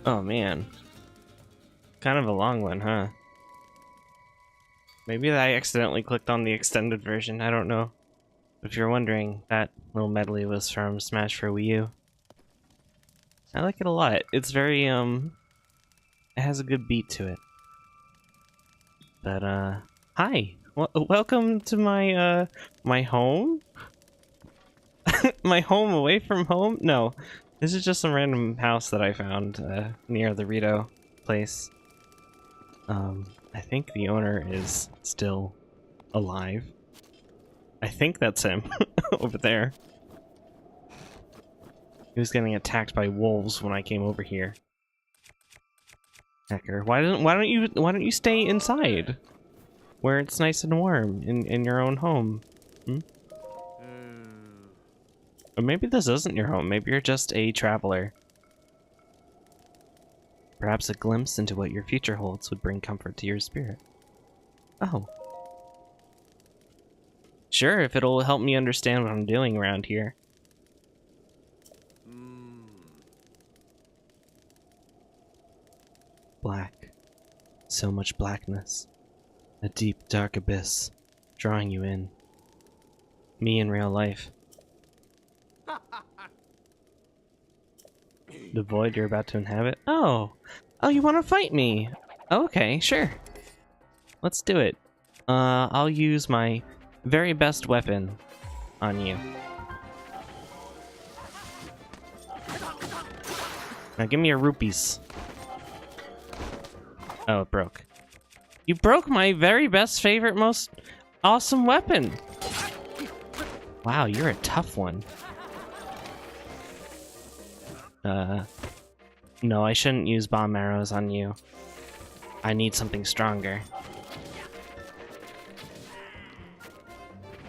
Oh man. Kind of a long one, huh? Maybe I accidentally clicked on the extended version, I don't know. If you're wondering, that little medley was from Smash for Wii U. I like it a lot. It's very, it has a good beat to it. But, hi! Welcome to my, my home? My home away from home? No. This is just some random house that I found, near the Rito place. I think the owner is still alive. I think that's him over there. He was getting attacked by wolves when I came over here. Hecker, why don't you stay inside, where it's nice and warm in your own home? Hmm? Or maybe this isn't your home. Maybe you're just a traveler. Perhaps a glimpse into what your future holds would bring comfort to your spirit. Oh. Sure, if it'll help me understand what I'm doing around here. Black. So much blackness. A deep, dark abyss, drawing you in. Me in real life. The void you're about to inhabit? Oh! Oh, you want to fight me? Okay, sure. Let's do it. I'll use my very best weapon on you. Now give me your rupees. Oh, it broke. You broke my very best, favorite, most awesome weapon! Wow, you're a tough one. No, I shouldn't use bomb arrows on you. I need something stronger.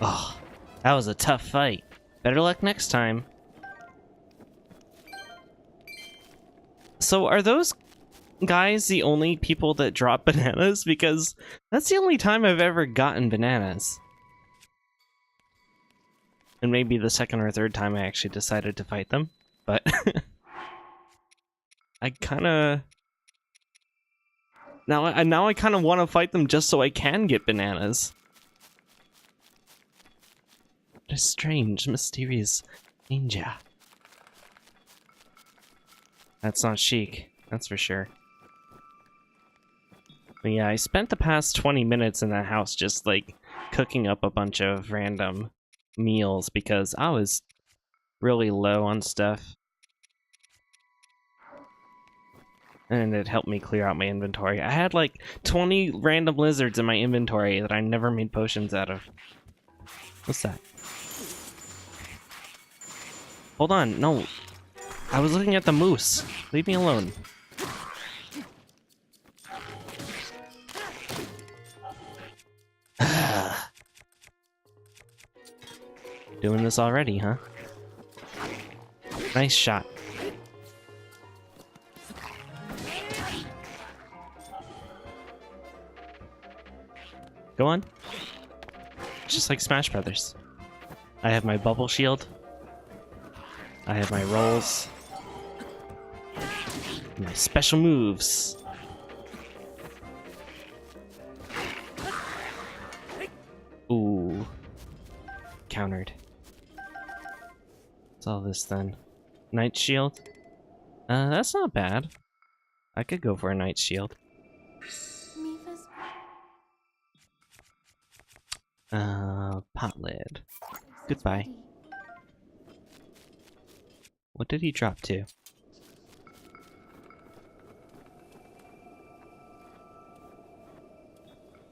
Oh, that was a tough fight. Better luck next time. So are those guys the only people that drop bananas? Because that's the only time I've ever gotten bananas. And maybe the second or third time I actually decided to fight them, but I kinda... Now I kinda want to fight them just so I can get bananas. What a strange, mysterious ninja. That's not chic, that's for sure. But yeah, I spent the past 20 minutes in that house just, like, cooking up a bunch of random meals because I was really low on stuff. And it helped me clear out my inventory. I had, like, 20 random lizards in my inventory that I never made potions out of. What's that? Hold on, no. I was looking at the moose. Leave me alone. Doing this already, huh? Nice shot. Go on. Just like Smash Brothers. I have my bubble shield. I have my rolls. My special moves. Ooh. Countered. What's all this then? Night shield? That's not bad. I could go for a night shield. Pot lid. Goodbye. What did he drop to?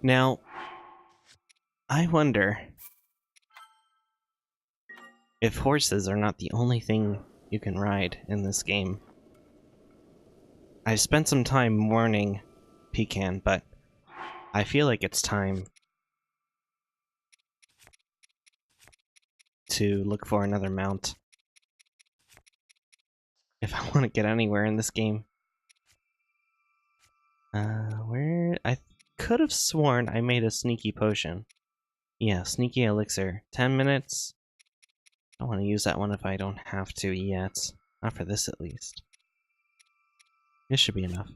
Now, I wonder if horses are not the only thing you can ride in this game. I've spent some time mourning Pecan, but I feel like it's time to look for another mount if I want to get anywhere in this game. Where... I could have sworn I made a sneaky potion. Yeah, sneaky elixir. 10 minutes. I want to use that one if I don't have to yet. Not for this, at least. This should be enough.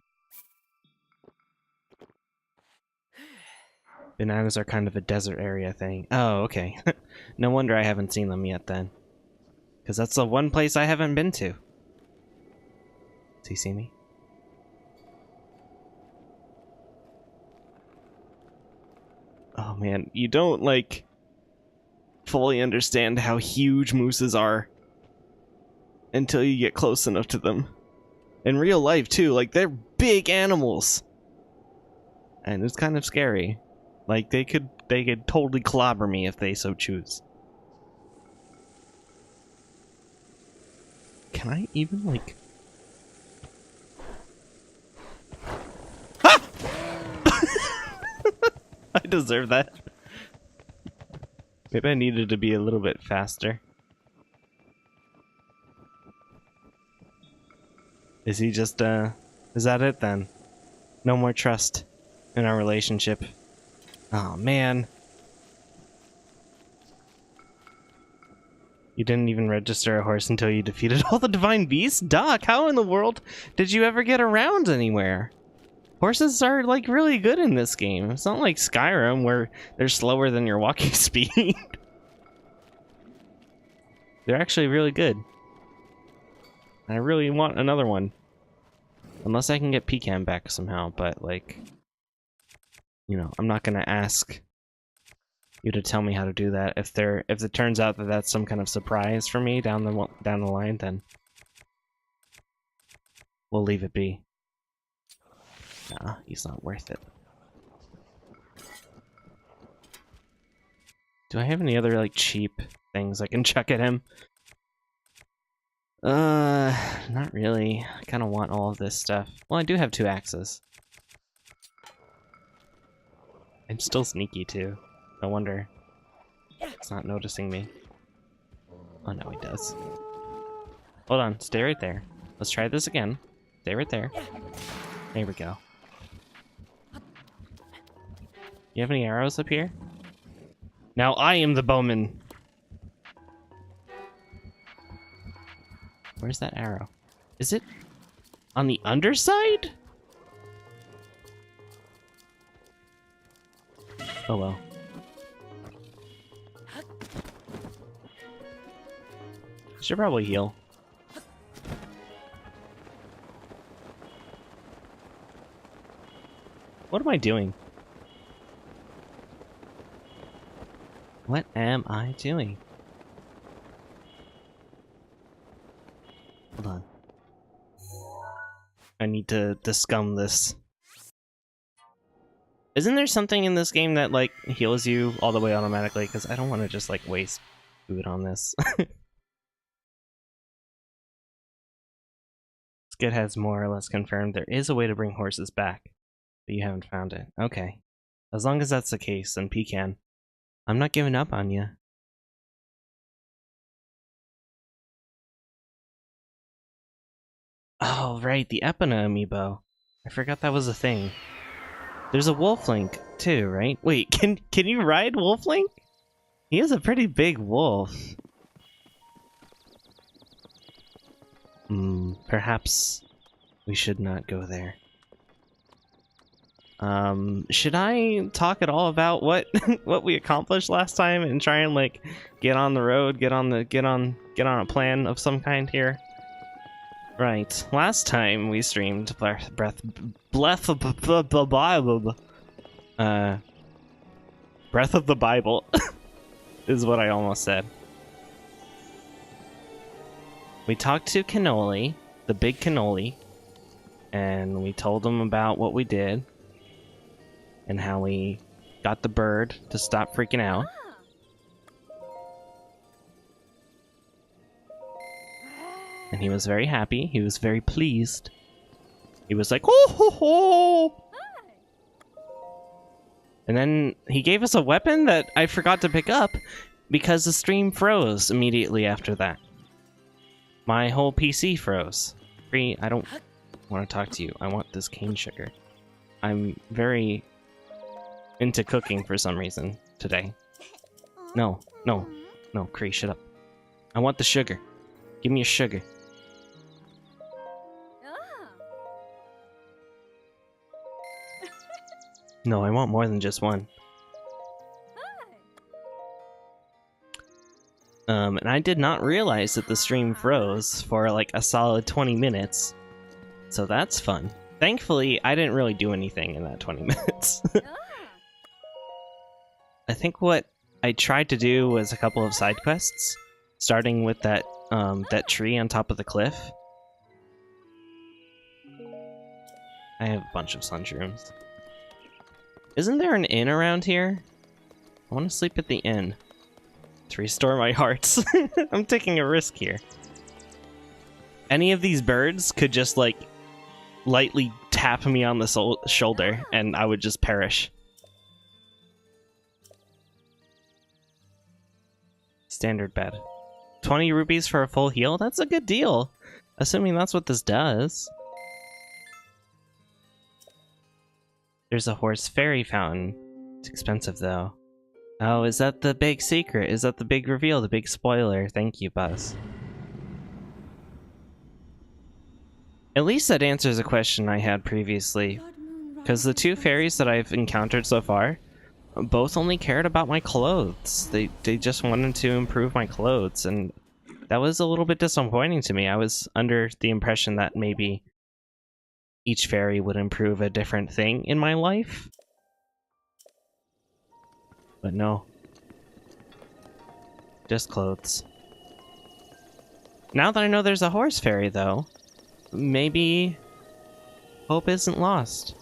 Bananas are kind of a desert area thing. Oh, okay. No wonder I haven't seen them yet then. Because that's the one place I haven't been to. Does he see me? Oh man, you don't, like, fully understand how huge mooses are until you get close enough to them. In real life, too, like, they're big animals. And it's kind of scary. Like, they could totally clobber me if they so choose. Can I even, like... Ah! I deserve that. Maybe I needed to be a little bit faster. Is he just, is that it then? No more trust in our relationship. Oh, man. You didn't even register a horse until you defeated all the divine beasts? Doc, how in the world did you ever get around anywhere? Horses are, like, really good in this game. It's not like Skyrim, where they're slower than your walking speed. They're actually really good. I really want another one. Unless I can get Pecan back somehow, but, like... You know, I'm not gonna ask you to tell me how to do that. If it turns out that that's some kind of surprise for me down the line, then we'll leave it be. Nah, he's not worth it. Do I have any other, like, cheap things I can chuck at him? Not really. I kind of want all of this stuff. Well, I do have 2 axes. I'm still sneaky, too. No wonder he's not noticing me. Oh, no, he does. Hold on, stay right there. Let's try this again. Stay right there. There we go. You have any arrows up here? Now I am the bowman! Where's that arrow? Is it on the underside? Oh well. Should probably heal. What am I doing? What am I doing? Hold on. I need to scum this. Isn't there something in this game that, like, heals you all the way automatically? Because I don't want to just, like, waste food on this. Skid has more or less confirmed there is a way to bring horses back, but you haven't found it. Okay. As long as that's the case, then Pecan, I'm not giving up on you. Oh, right, the Epona amiibo. I forgot that was a thing. There's a Wolflink, too, right? Wait, can you ride Wolflink? He is a pretty big wolf. Perhaps we should not go there. Should I talk at all about what what we accomplished last time and try and, like, get on the road, get on a plan of some kind here? Right. Last time we streamed Breath of the Bible is what I almost said. We talked to Cannoli, the big Cannoli, and we told him about what we did and how we got the bird to stop freaking out. And he was very happy. He was very pleased. He was like, "Oh ho ho!" And then he gave us a weapon that I forgot to pick up because the stream froze immediately after that. My whole PC froze. I don't want to talk to you. I want this cane sugar. I'm very into cooking for some reason today. No, Cree, shut up. I want the sugar. Give me your sugar. No, I want more than just one. And I did not realize that the stream froze for like a solid 20 minutes. So that's fun. Thankfully, I didn't really do anything in that 20 minutes. I think what I tried to do was a couple of side quests, starting with that tree on top of the cliff. I have a bunch of sunshrooms. Isn't there an inn around here? I want to sleep at the inn to restore my hearts. I'm taking a risk here. Any of these birds could just like lightly tap me on the shoulder and I would just perish. Standard bed. 20 rupees for a full heal? That's a good deal. Assuming that's what this does. There's a horse fairy fountain. It's expensive though. Oh, is that the big secret? Is that the big reveal, the big spoiler? Thank you, Buzz. At least that answers a question I had previously. Because the two fairies that I've encountered so far, both only cared about my clothes. They just wanted to improve my clothes, and that was a little bit disappointing to me. I was under the impression that maybe each fairy would improve a different thing in my life. But no. Just clothes. Now that I know there's a horse fairy, though, maybe hope isn't lost.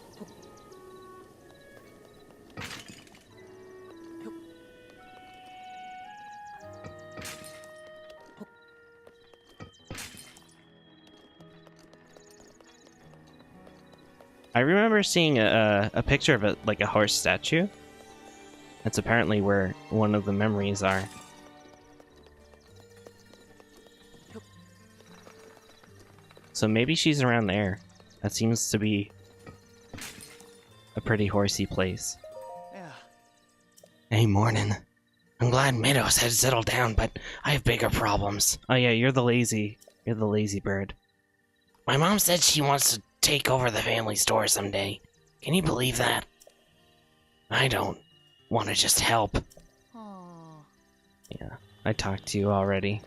I remember seeing a picture of it, like a horse statue. That's apparently where one of the memories are. So maybe she's around there. That seems to be a pretty horsey place. Yeah. Hey, morning. I'm glad Meadows had settled down, but I have bigger problems. Oh yeah, you're the lazy bird. My mom said she wants to take over the family store someday. Can you believe that? I don't want to just help. Aww. Yeah, I talked to you already.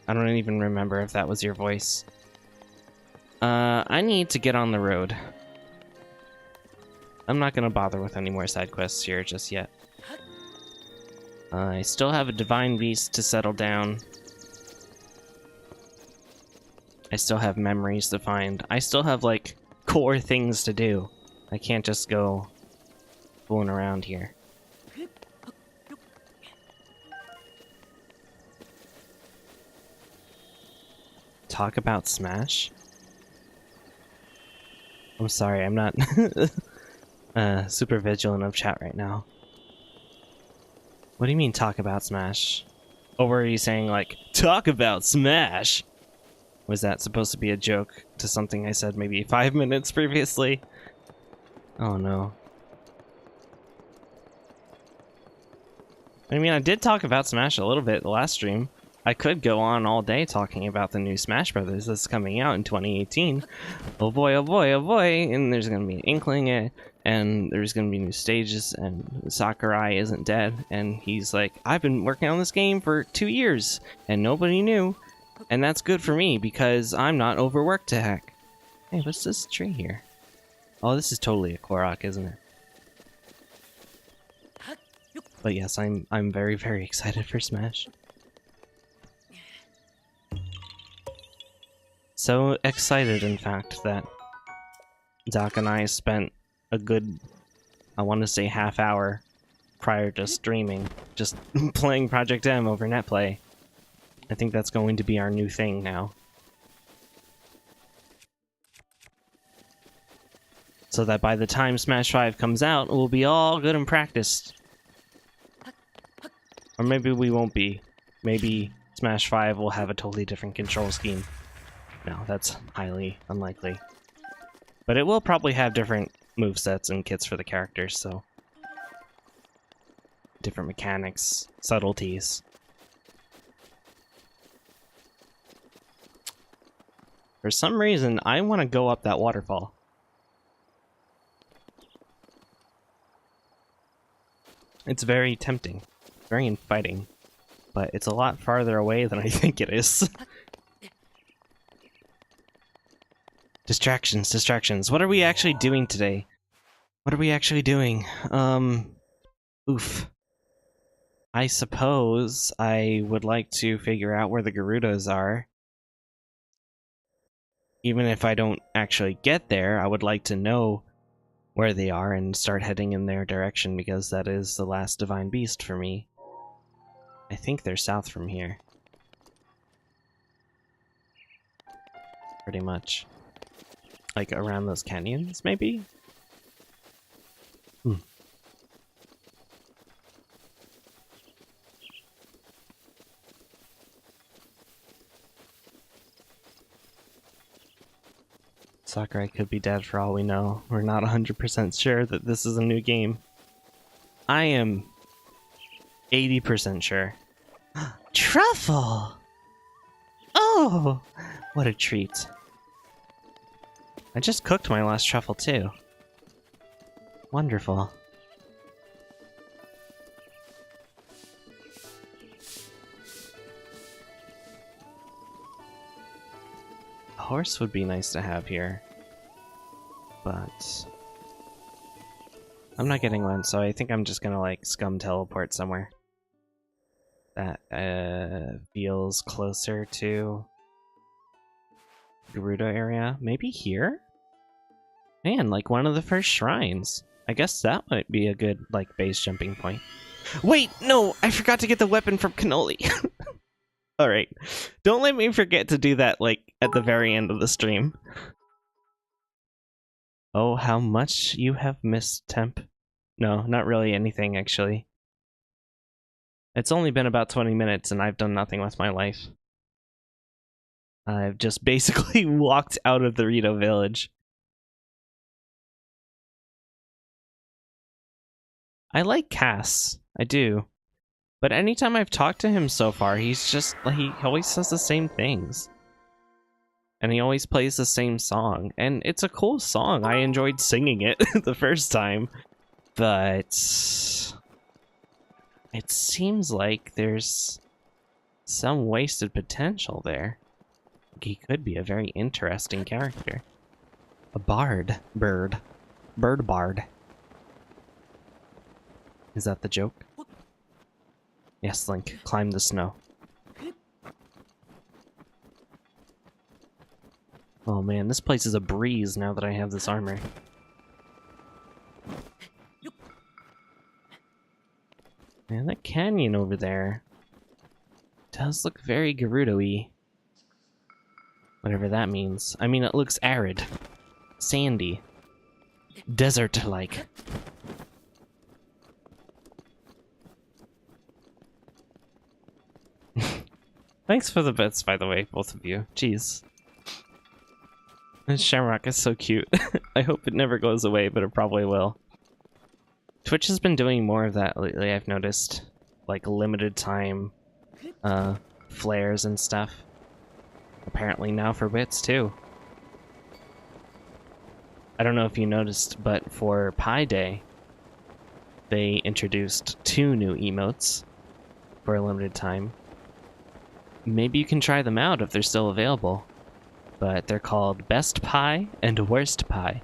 I don't even remember if that was your voice. I need to get on the road. I'm not gonna bother with any more side quests here just yet. I still have a divine beast to settle down. I still have memories to find. I still have, like, core things to do. I can't just go fooling around here. Talk about Smash? I'm sorry, I'm not super vigilant of chat right now. What do you mean, talk about Smash? Or are you saying, like, talk about Smash? Was that supposed to be a joke to something I said maybe 5 minutes previously? Oh no. I mean, I did talk about Smash a little bit the last stream. I could go on all day talking about the new Smash Brothers that's coming out in 2018. Oh boy, oh boy, oh boy, and there's gonna be an Inkling, and there's gonna be new stages, and Sakurai isn't dead, and he's like, I've been working on this game for 2 years, and nobody knew, and that's good for me, because I'm not overworked to heck. Hey, what's this tree here? Oh, this is totally a Korok, isn't it? But yes, I'm very, very excited for Smash. So excited, in fact, that Doc and I spent a good, I want to say, half hour prior to streaming, just playing Project M over Netplay. I think that's going to be our new thing now. So that by the time Smash 5 comes out, we'll be all good and practiced. Or maybe we won't be. Maybe Smash 5 will have a totally different control scheme. No, that's highly unlikely. But it will probably have different movesets and kits for the characters, so... different mechanics, subtleties. For some reason, I want to go up that waterfall. It's very tempting, very inviting, but it's a lot farther away than I think it is. Distractions, distractions. What are we actually doing today? What are we actually doing? Oof. I suppose I would like to figure out where the Gerudos are. Even if I don't actually get there, I would like to know where they are and start heading in their direction, because that is the last divine beast for me. I think they're south from here. Pretty much. Like around those canyons, maybe? Hmm. Sakurai could be dead for all we know. We're not 100% sure that this is a new game. I am 80% sure. Truffle! Oh! What a treat. I just cooked my last truffle too. Wonderful. A horse would be nice to have here, but I'm not getting one, so I think I'm just gonna like scum teleport somewhere that feels closer to Gerudo area. Maybe here? Man, like one of the first shrines. I guess that might be a good like base jumping point. Wait, no, I forgot to get the weapon from Cannoli. Alright, don't let me forget to do that like at the very end of the stream. Oh, how much you have missed, Temp. No, not really anything, actually. It's only been about 20 minutes and I've done nothing with my life. I've just basically walked out of the Rito village. I like Cass, I do. But anytime I've talked to him so far, he's just, like, he always says the same things. And he always plays the same song. And it's a cool song, I enjoyed singing it the first time. But it seems like there's some wasted potential there. He could be a very interesting character. A bard. Bird bard. Is that the joke? Yes, Link, climb the snow. Oh man, this place is a breeze now that I have this armor. Man, that canyon over there does look very Gerudo-y. Whatever that means. I mean, it looks arid, sandy, desert-like. Thanks for the bits, by the way, both of you. Jeez. This Shamrock is so cute. I hope it never goes away, but it probably will. Twitch has been doing more of that lately, I've noticed. Like, limited time flares and stuff. Apparently now for bits, too. I don't know if you noticed, but for Pi Day, they introduced 2 new emotes for a limited time. Maybe you can try them out if they're still available. But they're called Best Pie and Worst Pie.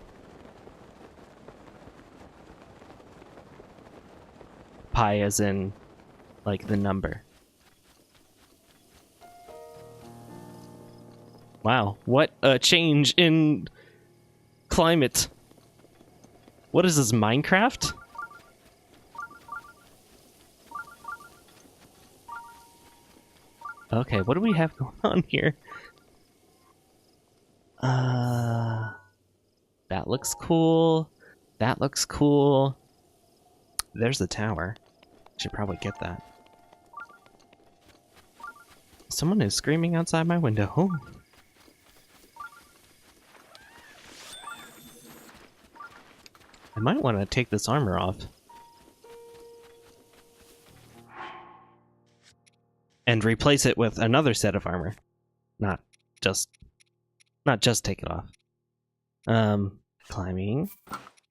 Pi as in, like, the number. Wow, what a change in climate. What is this, Minecraft? Okay, what do we have going on here? That looks cool. That looks cool. There's the tower. Should probably get that. Someone is screaming outside my window. Oh. I might want to take this armor off. And replace it with another set of armor. Not just take it off. Climbing.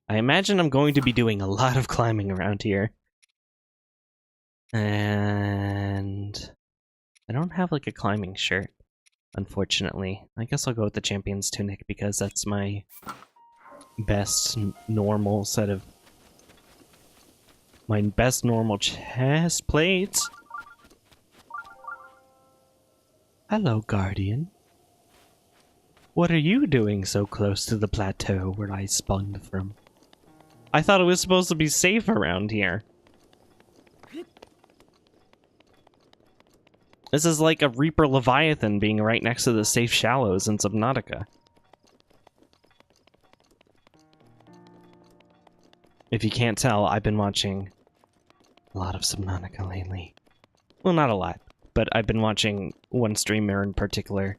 I imagine I'm going to be doing a lot of climbing around here. And I don't have like a climbing shirt, unfortunately. I guess I'll go with the champion's tunic because that's my best normal set of... my best normal chest plate. Hello, Guardian. What are you doing so close to the plateau where I spawned from? I thought it was supposed to be safe around here. This is like a Reaper Leviathan being right next to the safe shallows in Subnautica. If you can't tell, I've been watching a lot of Subnautica lately. Well, not a lot, but I've been watching one streamer in particular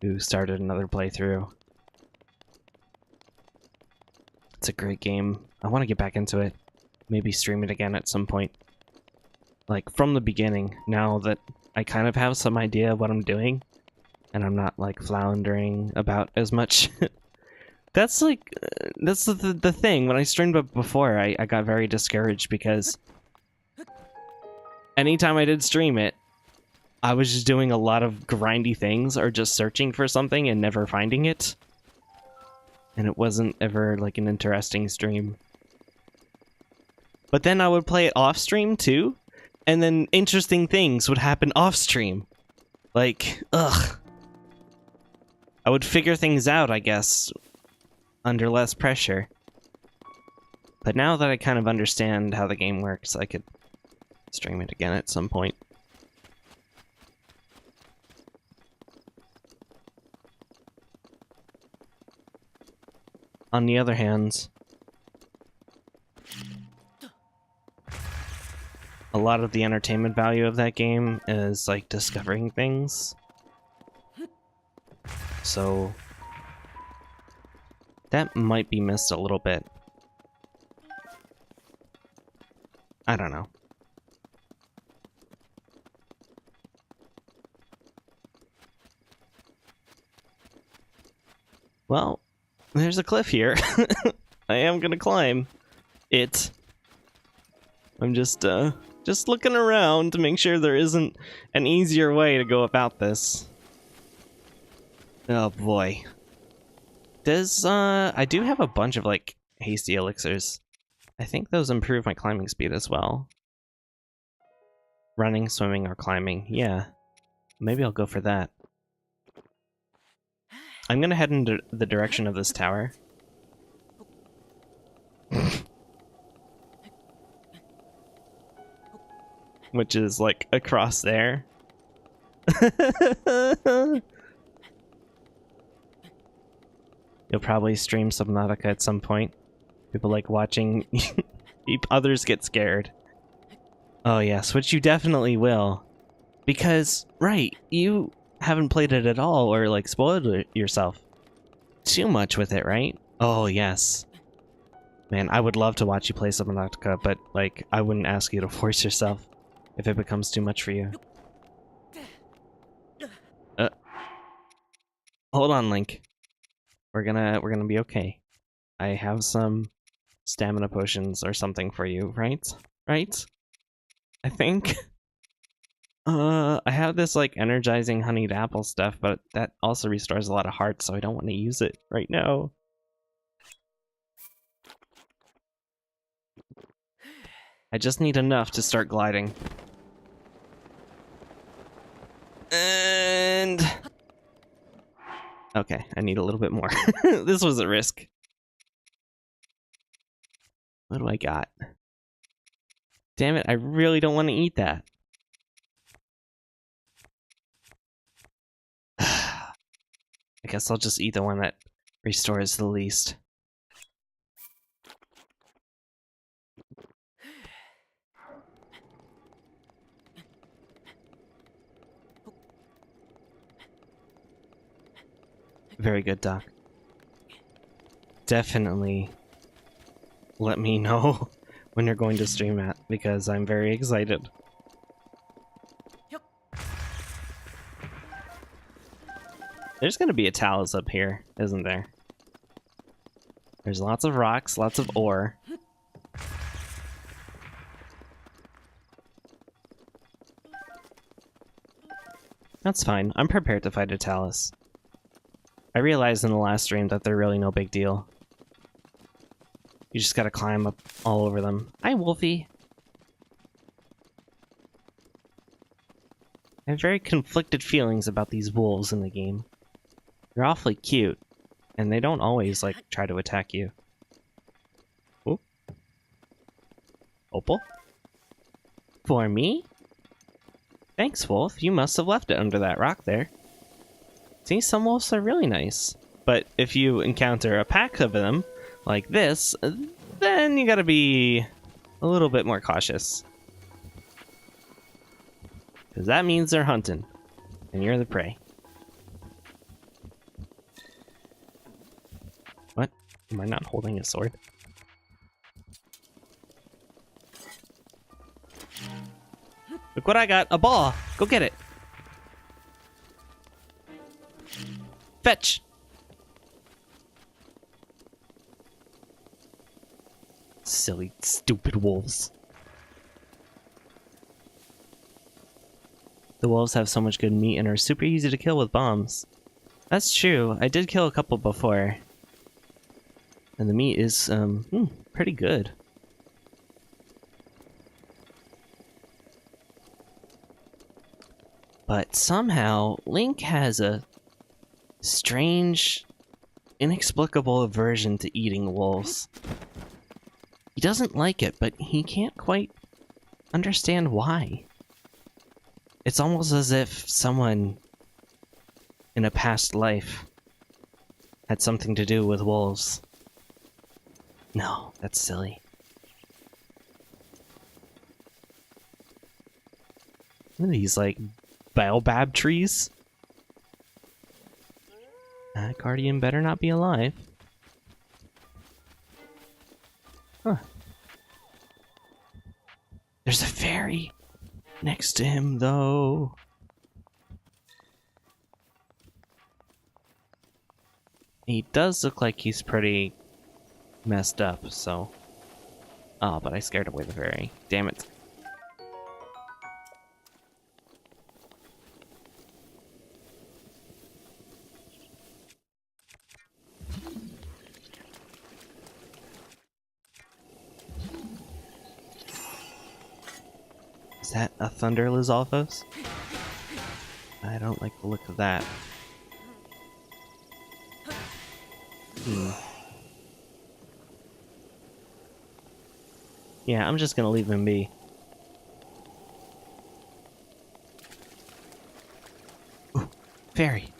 who started another playthrough. It's a great game. I want to get back into it. Maybe stream it again at some point. Like, from the beginning, now that I kind of have some idea of what I'm doing, and I'm not, like, floundering about as much. That's, like, that's the thing. When I streamed it before, I got very discouraged because anytime I did stream it, I was just doing a lot of grindy things or just searching for something and never finding it. And it wasn't ever, like, an interesting stream. But then I would play it off-stream, too, and then interesting things would happen off-stream. Like, ugh. I would figure things out, I guess, under less pressure. But now that I kind of understand how the game works, I could stream it again at some point. On the other hand, a lot of the entertainment value of that game is, like, discovering things. So that might be missed a little bit. I don't know. Well, there's a cliff here. I am gonna climb it. I'm just looking around to make sure there isn't an easier way to go about this. Oh boy. I do have a bunch of, like, hasty elixirs. I think those improve my climbing speed as well. Running, swimming, or climbing. Yeah. Maybe I'll go for that. I'm gonna head into the direction of this tower. Which is, like, across there. You'll probably stream Subnautica at some point. People like watching others get scared. Oh yes, which you definitely will. Because, right, you haven't played it at all or, like, spoiled yourself too much with it, right? Oh yes. Man, I would love to watch you play Subnautica, but, like, I wouldn't ask you to force yourself if it becomes too much for you. Hold on, Link. We're gonna be okay. I have some stamina potions or something for you, right? Right? I think. I have this, like, energizing honeyed apple stuff, but that also restores a lot of hearts, so I don't want to use it right now. I just need enough to start gliding. And... okay, I need a little bit more. This was a risk. What do I got? Damn it, I really don't want to eat that. I guess I'll just eat the one that restores the least. Very good, Doc. Definitely let me know when you're going to stream at, because I'm very excited. There's gonna be a talus up here, isn't there? There's lots of rocks, lots of ore. That's fine. I'm prepared to fight a Talus. I realized in the last stream that they're really no big deal. You just gotta climb up all over them. Hi, Wolfie! I have very conflicted feelings about these wolves in the game. They're awfully cute, and they don't always, like, try to attack you. Ooh. Opal? For me? Thanks, Wolf. You must have left it under that rock there. See, some wolves are really nice. But if you encounter a pack of them, like this, then you gotta be a little bit more cautious. Because that means they're hunting, and you're the prey. What? Am I not holding a sword? Look what I got! A ball! Go get it! Fetch! Silly, stupid wolves. The wolves have so much good meat and are super easy to kill with bombs. That's true. I did kill a couple before. And the meat is, pretty good. But somehow, Link has a strange, inexplicable aversion to eating wolves. He doesn't like it, but he can't quite understand why. It's almost as if someone in a past life had something to do with wolves. No, that's silly. What are these, like, baobab trees? That guardian better not be alive. Huh. There's a fairy next to him, though. He does look like he's pretty messed up, so... Oh, but I scared away the fairy. Damn it. Is that a Thunder Lizalfos? I don't like the look of that. Yeah, I'm just gonna leave him be. Ooh, fairy.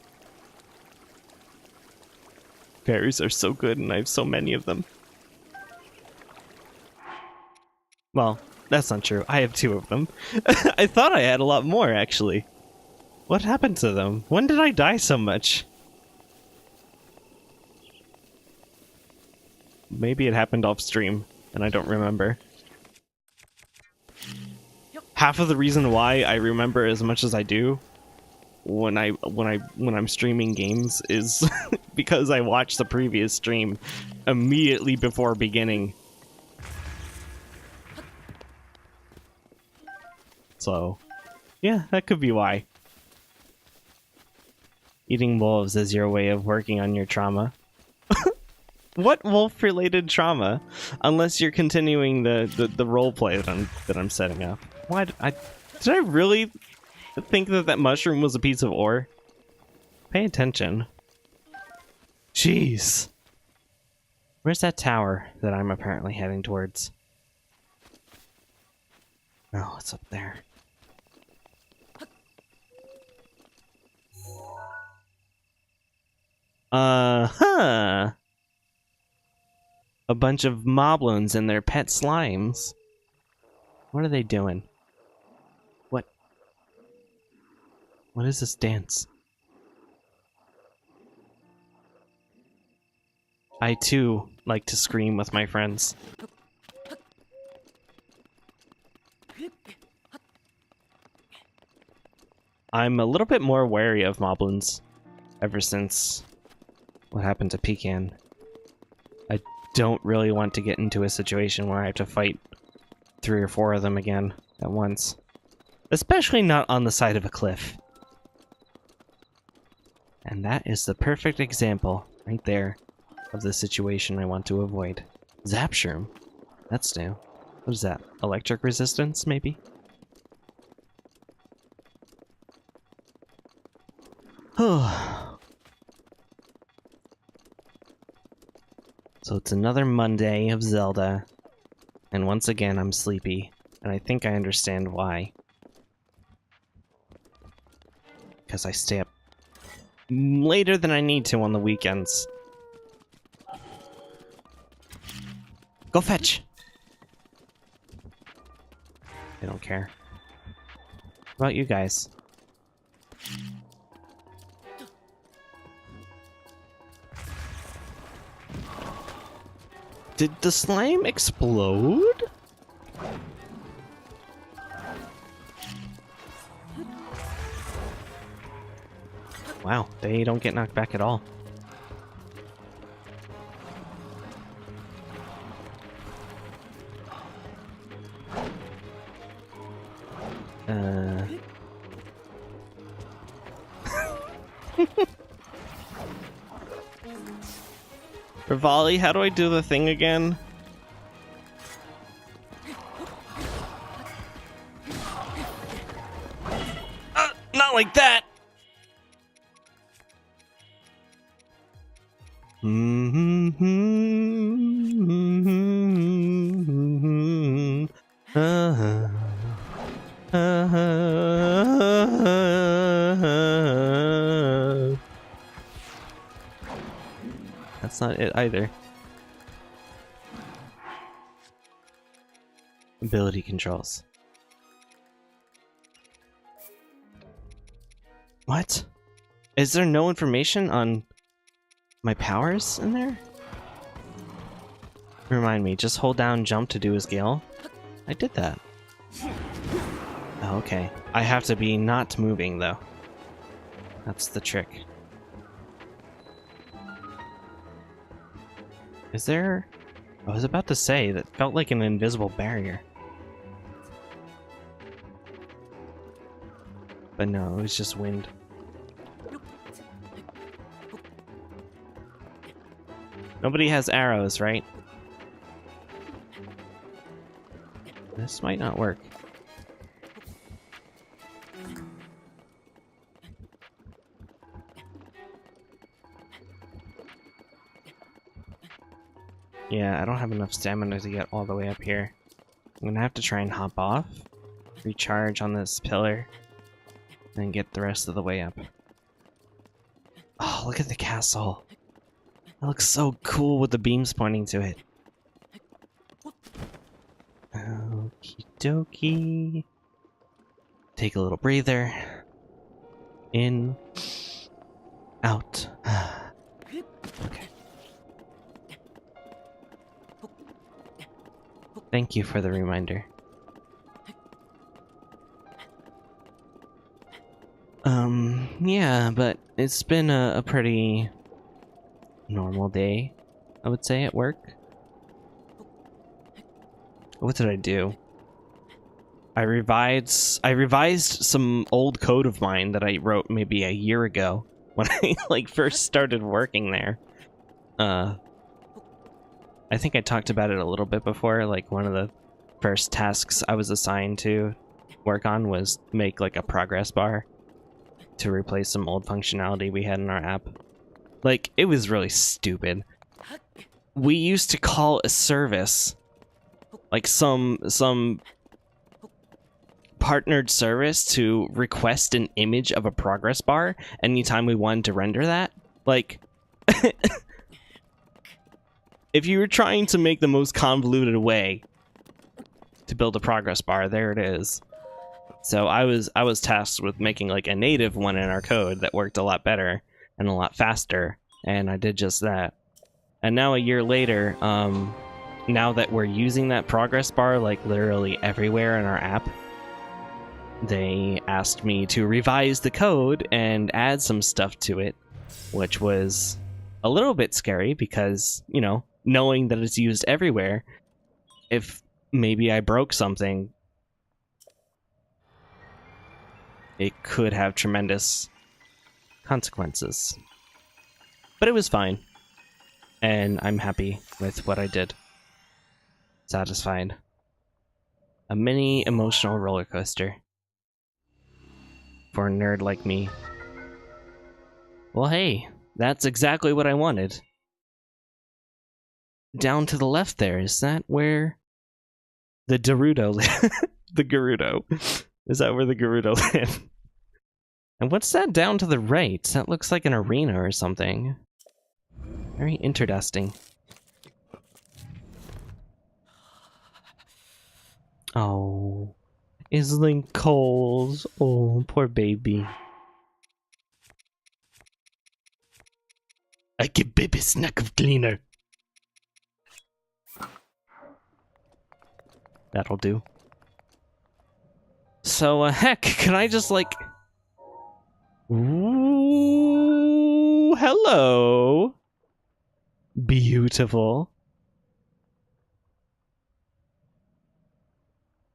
Fairies are so good and I have so many of them. Well, that's not true. I have 2 of them. I thought I had a lot more, actually. What happened to them? When did I die so much? Maybe it happened off stream, and I don't remember. Half of the reason why I remember as much as I do when I'm streaming games is because I watched the previous stream immediately before beginning. So, yeah, that could be why. Eating wolves is your way of working on your trauma. What wolf-related trauma? Unless you're continuing the roleplay that I'm setting up. Why did I really think that mushroom was a piece of ore? Pay attention. Jeez. Where's that tower that I'm apparently heading towards? Oh, it's up there. Uh-huh. A bunch of moblins and their pet slimes. What are they doing? What is this dance? I too like to scream with my friends. I'm a little bit more wary of moblins ever since what happened to Pecan. I don't really want to get into a situation where I have to fight 3 or 4 of them again at once. Especially not on the side of a cliff. And that is the perfect example, right there, of the situation I want to avoid. Zapshroom. That's new. What is that? Electric resistance, maybe? So it's another Monday of Zelda, and once again I'm sleepy, and I think I understand why. Because I stay up later than I need to on the weekends. Go fetch! They don't care. What about you guys? Did the slime explode? Wow, they don't get knocked back at all. Rivali, how do I do the thing again? Not like that! That's not it either. Ability controls. What? Is there no information on my powers in there? Remind me, just hold down jump to do his gale. I did that. Oh, okay. I have to be not moving though. That's the trick. Is there... I was about to say, that felt like an invisible barrier. But no, it was just wind. Nobody has arrows, right? This might not work. Yeah, I don't have enough stamina to get all the way up here. I'm gonna have to try and hop off, recharge on this pillar, and get the rest of the way up. Oh, look at the castle. It looks so cool with the beams pointing to it. Okie dokie. Take a little breather. In. Out. Okay. Thank you for the reminder. Yeah, but it's been a pretty normal day, I would say, at work. What did I do? I revised some old code of mine that I wrote maybe a year ago when I like first started working there. I think I talked about it a little bit before. Like one of the first tasks I was assigned to work on was make like a progress bar to replace some old functionality we had in our app. Like, it was really stupid. We used to call a service, like some partnered service, to request an image of a progress bar anytime we wanted to render that. Like, if you were trying to make the most convoluted way to build a progress bar, there it is. So I was tasked with making like a native one in our code that worked a lot better and a lot faster, and I did just that. And now a year later, now that we're using that progress bar like literally everywhere in our app, they asked me to revise the code and add some stuff to it, which was a little bit scary because, you know, knowing that it's used everywhere, if maybe I broke something, it could have tremendous consequences. But it was fine. And I'm happy with what I did. Satisfied. A mini emotional roller coaster. For a nerd like me. Well, hey, that's exactly what I wanted. Down to the left there, is that where the Gerudo live? The Gerudo. Is that where the Gerudo live? And what's that down to the right? That looks like an arena or something. Very interesting. Oh, is Link cold? Oh, poor baby. I give baby snack of cleaner. That'll do. So, heck, can I just, like... Ooh, hello. Beautiful.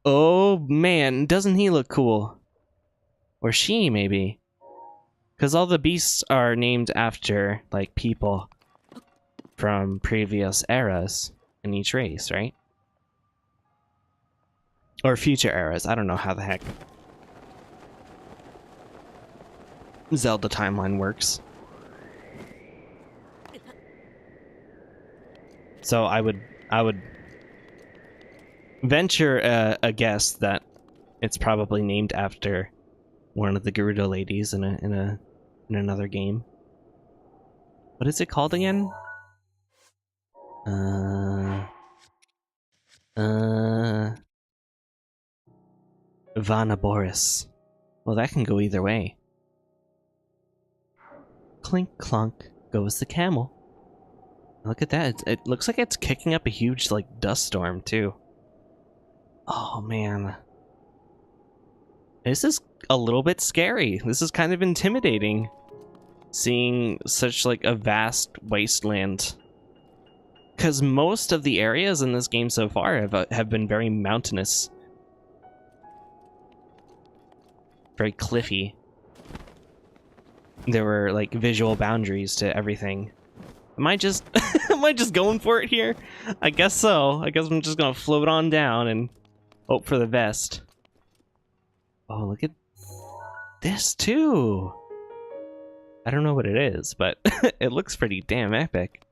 Oh, man, doesn't he look cool? Or she, maybe. Because all the beasts are named after, like, people from previous eras in each race, right? Or future eras. I don't know how the heck Zelda timeline works. So I would venture a guess that it's probably named after one of the Gerudo ladies in another game. What is it called again? Vanaboris. Well, that can go either way. Clink clunk goes the camel. Look at that. It looks like it's kicking up a huge, like, dust storm, too. Oh, man. This is a little bit scary. This is kind of intimidating. Seeing such, like, a vast wasteland. Because most of the areas in this game so far have been very mountainous. Very cliffy. There were, like, visual boundaries to everything. Am I just am I just going for it here? I guess so. I guess I'm just gonna float on down and hope for the best. Oh, look at this too. I don't know what it is, but it looks pretty damn epic.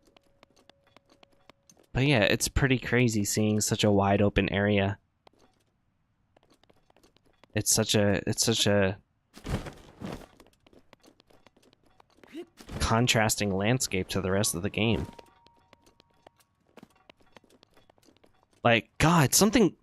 But yeah, it's pretty crazy seeing such a wide open area. It's such a contrasting landscape to the rest of the game. Like, God, something...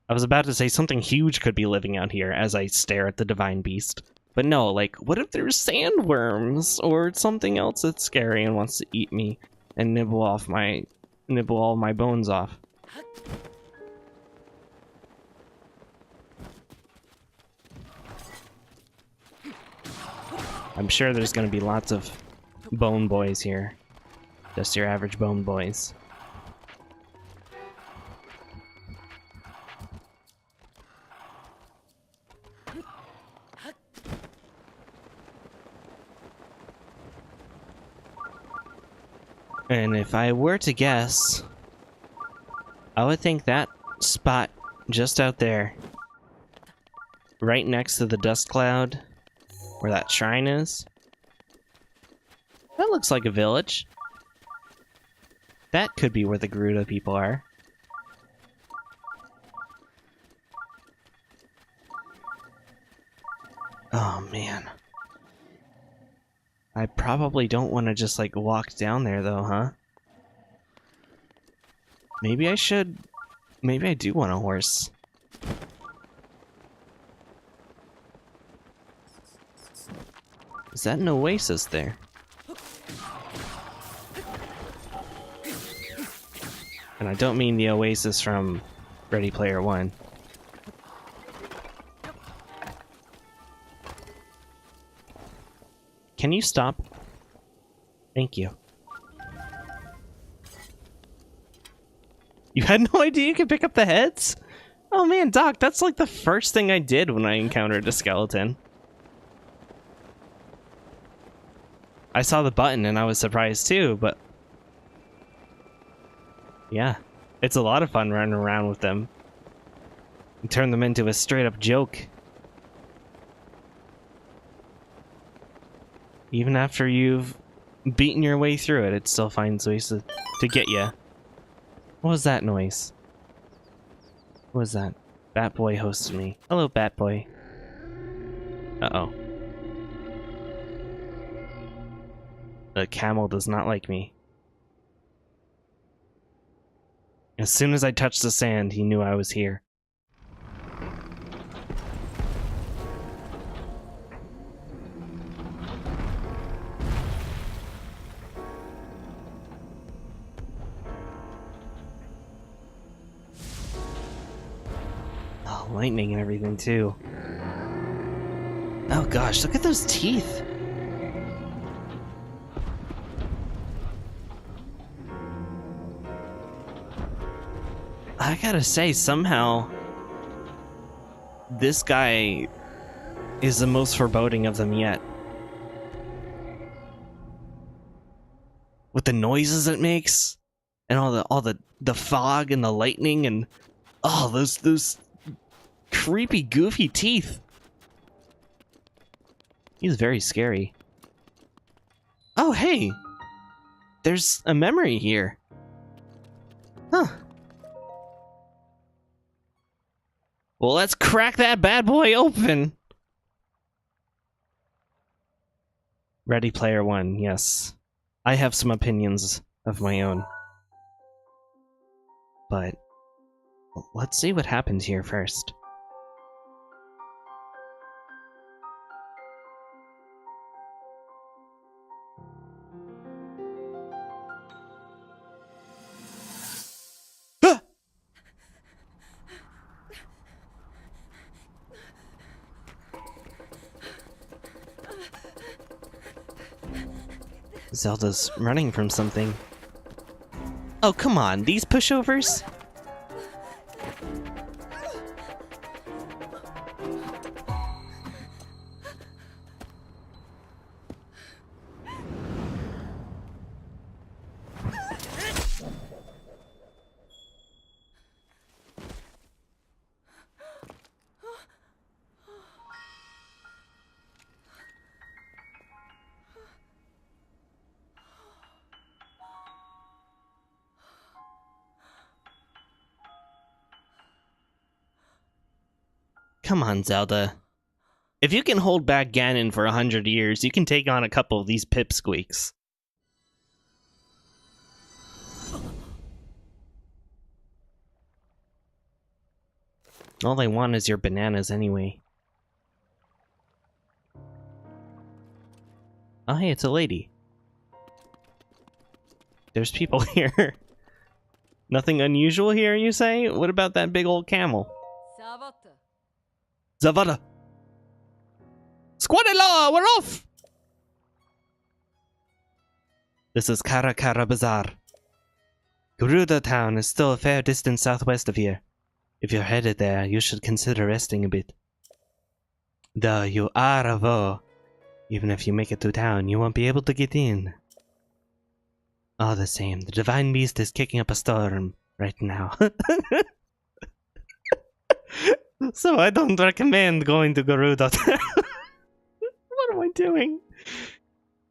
I was about to say something huge could be living out here as I stare at the divine beast. But no, like, what if there's sandworms or something else that's scary and wants to eat me and nibble all my bones off? I'm sure there's gonna be lots of bone boys here. Just your average bone boys. And if I were to guess, I would think that spot just out there, right next to the dust cloud, where that shrine is, that looks like a village. That could be where the Gerudo people are. Oh man. I probably don't want to just like walk down there though, huh? Maybe I should... Maybe I do want a horse. Is that an oasis there? And I don't mean the oasis from Ready Player One. Can you stop? Thank you. You had no idea you could pick up the heads? Oh man, Doc, that's like the first thing I did when I encountered a skeleton. I saw the button and I was surprised too, but yeah, it's a lot of fun running around with them. You turn them into a straight up joke. Even after you've beaten your way through it, it still finds ways to get you. What was that noise? What was that? Bat Boy hosted me. Hello, Bat Boy. Uh-oh. The camel does not like me. As soon as I touched the sand, he knew I was here. Oh, lightning and everything too. Oh gosh, look at those teeth! I gotta say, somehow, this guy is the most foreboding of them yet. With the noises it makes, and all the fog and the lightning, and oh, those creepy, goofy teeth. He's very scary. Oh, hey, there's a memory here. Huh. Well, let's crack that bad boy open. Ready Player One, yes. I have some opinions of my own. But let's see what happens here first. Zelda's running from something. Oh, come on, these pushovers? Come on, Zelda. If you can hold back Ganon for 100 years, you can take on a couple of these pipsqueaks. All they want is your bananas anyway. Oh hey, it's a lady. There's people here. Nothing unusual here, you say? What about that big old camel? Zavada! Squadilla, we're off! This is Kara Kara Bazaar. Garuda town is still a fair distance southwest of here. If you're headed there, you should consider resting a bit. Though you are a Vo, even if you make it to town, you won't be able to get in. All the same, the Divine Beast is kicking up a storm right now. So I don't recommend going to Garuda. What am I doing?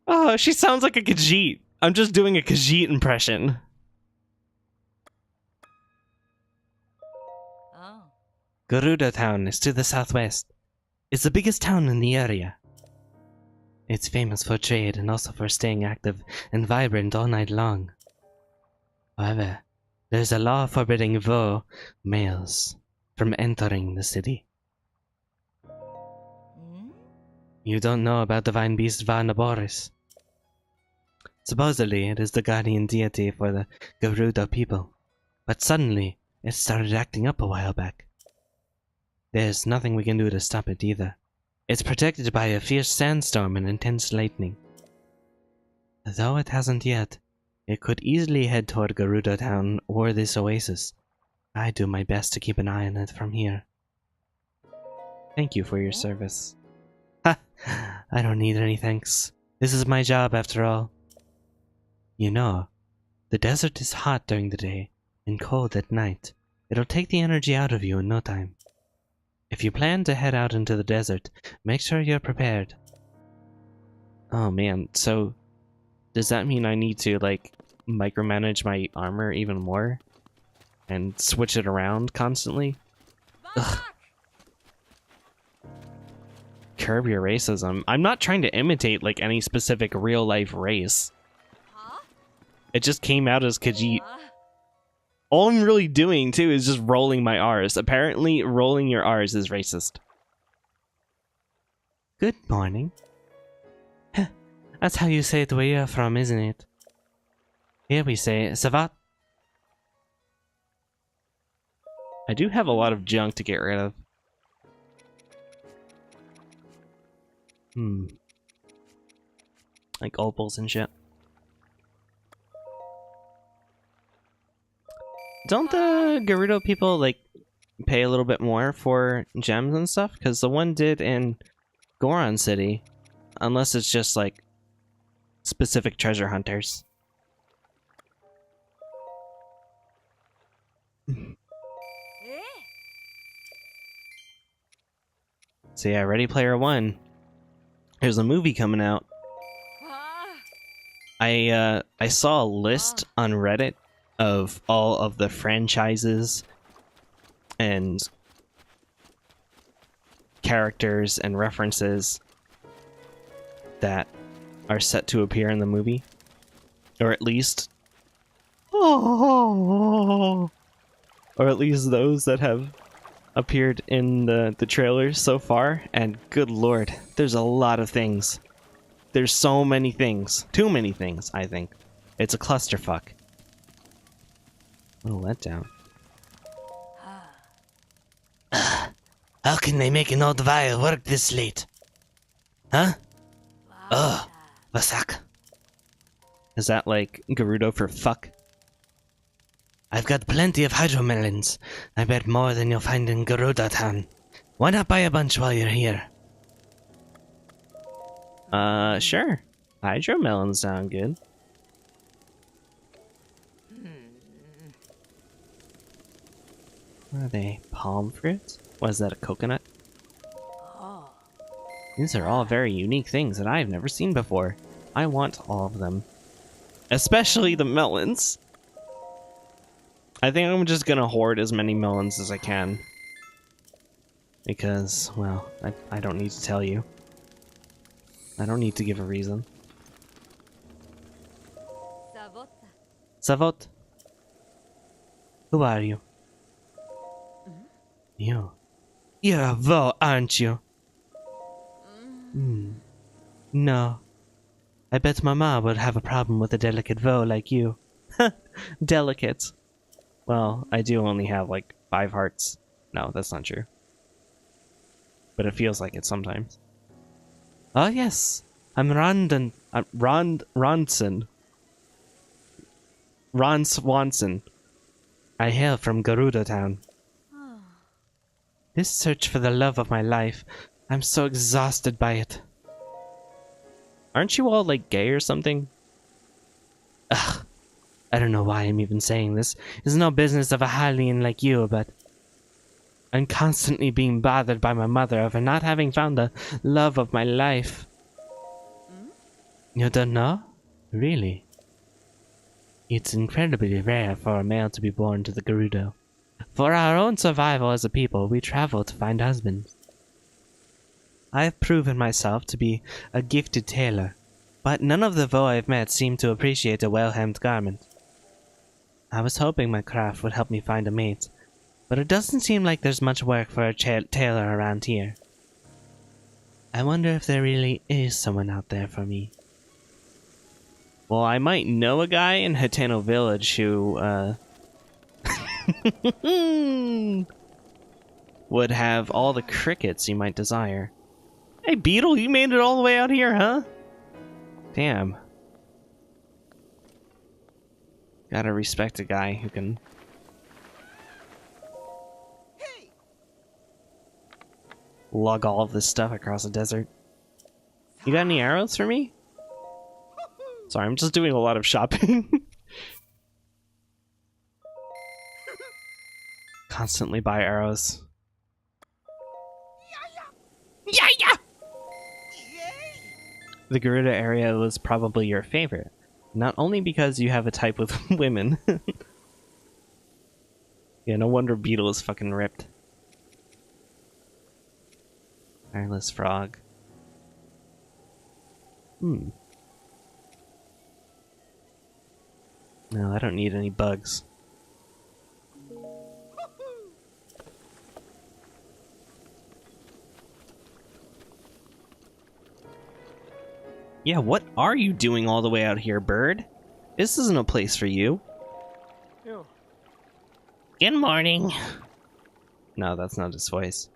Oh, she sounds like a Khajiit. I'm just doing a Khajiit impression. Oh. Garuda town is to the southwest. It's the biggest town in the area. It's famous for trade and also for staying active and vibrant all night long. However, there's a law forbidding Vo males from entering the city. You don't know about Divine Beast Varnaboris. Supposedly, it is the guardian deity for the Garuda people, but suddenly, it started acting up a while back. There's nothing we can do to stop it either. It's protected by a fierce sandstorm and intense lightning. Though it hasn't yet, it could easily head toward Garuda Town or this oasis. I do my best to keep an eye on it from here. Thank you for your service. Ha! I don't need any thanks. This is my job after all. You know, the desert is hot during the day and cold at night. It'll take the energy out of you in no time. If you plan to head out into the desert, make sure you're prepared. Oh man, so does that mean I need to, like, micromanage my armor even more? And switch it around constantly? Ugh. Curb your racism. I'm not trying to imitate, like, any specific real-life race. It just came out as Khajiit. All I'm really doing, too, is just rolling my R's. Apparently, rolling your R's is racist. Good morning. That's how you say it where you're from, isn't it? Here we say, Savat. I do have a lot of junk to get rid of. Like opals and shit. Don't the Gerudo people, like, pay a little bit more for gems and stuff? Because the one did in Goron City. Unless it's just, like, specific treasure hunters. So yeah, Ready Player One. There's a movie coming out. I saw a list on Reddit of all of the franchises and characters and references that are set to appear in the movie, or at least those that have appeared in the trailers so far. And good lord, there's a lot of things. There's so many things. Too many things, I think. It's a clusterfuck. What a letdown. How can they make an old vial work this late? Huh? Oh, Vasak. Is that like Gerudo for fuck? I've got plenty of hydromelons. I bet more than you'll find in Garuda Town. Why not buy a bunch while you're here? Sure. Hydromelons sound good. What are they? Palm fruits? What is that, a coconut? These are all very unique things that I've never seen before. I want all of them. Especially the melons. I think I'm just gonna hoard as many melons as I can. Because, well, I don't need to tell you. I don't need to give a reason. Savot? Who are you? You. You're a vo, aren't you? No. I bet Mama would have a problem with a delicate vo like you. Delicate. Well, I do only have like 5 hearts. No, that's not true. But it feels like it sometimes. Oh yes, I'm Ron Swanson. I hail from Garuda Town. This search for the love of my life, I'm so exhausted by it. Aren't you all like gay or something? Ugh, I don't know why I'm even saying this. It's no business of a Hylian like you, but I'm constantly being bothered by my mother over not having found the love of my life. You don't know? Really? It's incredibly rare for a male to be born to the Gerudo. For our own survival as a people, we travel to find husbands. I have proven myself to be a gifted tailor, but none of the Vo I've met seem to appreciate a well-hemmed garment. I was hoping my craft would help me find a mate, but it doesn't seem like there's much work for a tailor around here. I wonder if there really is someone out there for me. Well, I might know a guy in Hateno Village who, would have all the crickets you might desire. Hey, Beetle, you made it all the way out here, huh? Damn. Gotta respect a guy who can lug all of this stuff across the desert. You got any arrows for me? Sorry, I'm just doing a lot of shopping. Constantly buy arrows. Yeah, yeah. The Garuda area was probably your favorite. Not only because you have a type with women. Yeah, no wonder Beetle is fucking ripped. Wireless frog. No, I don't need any bugs. Yeah, what are you doing all the way out here, bird? This isn't a place for you. Ew. Good morning. No, that's not his voice.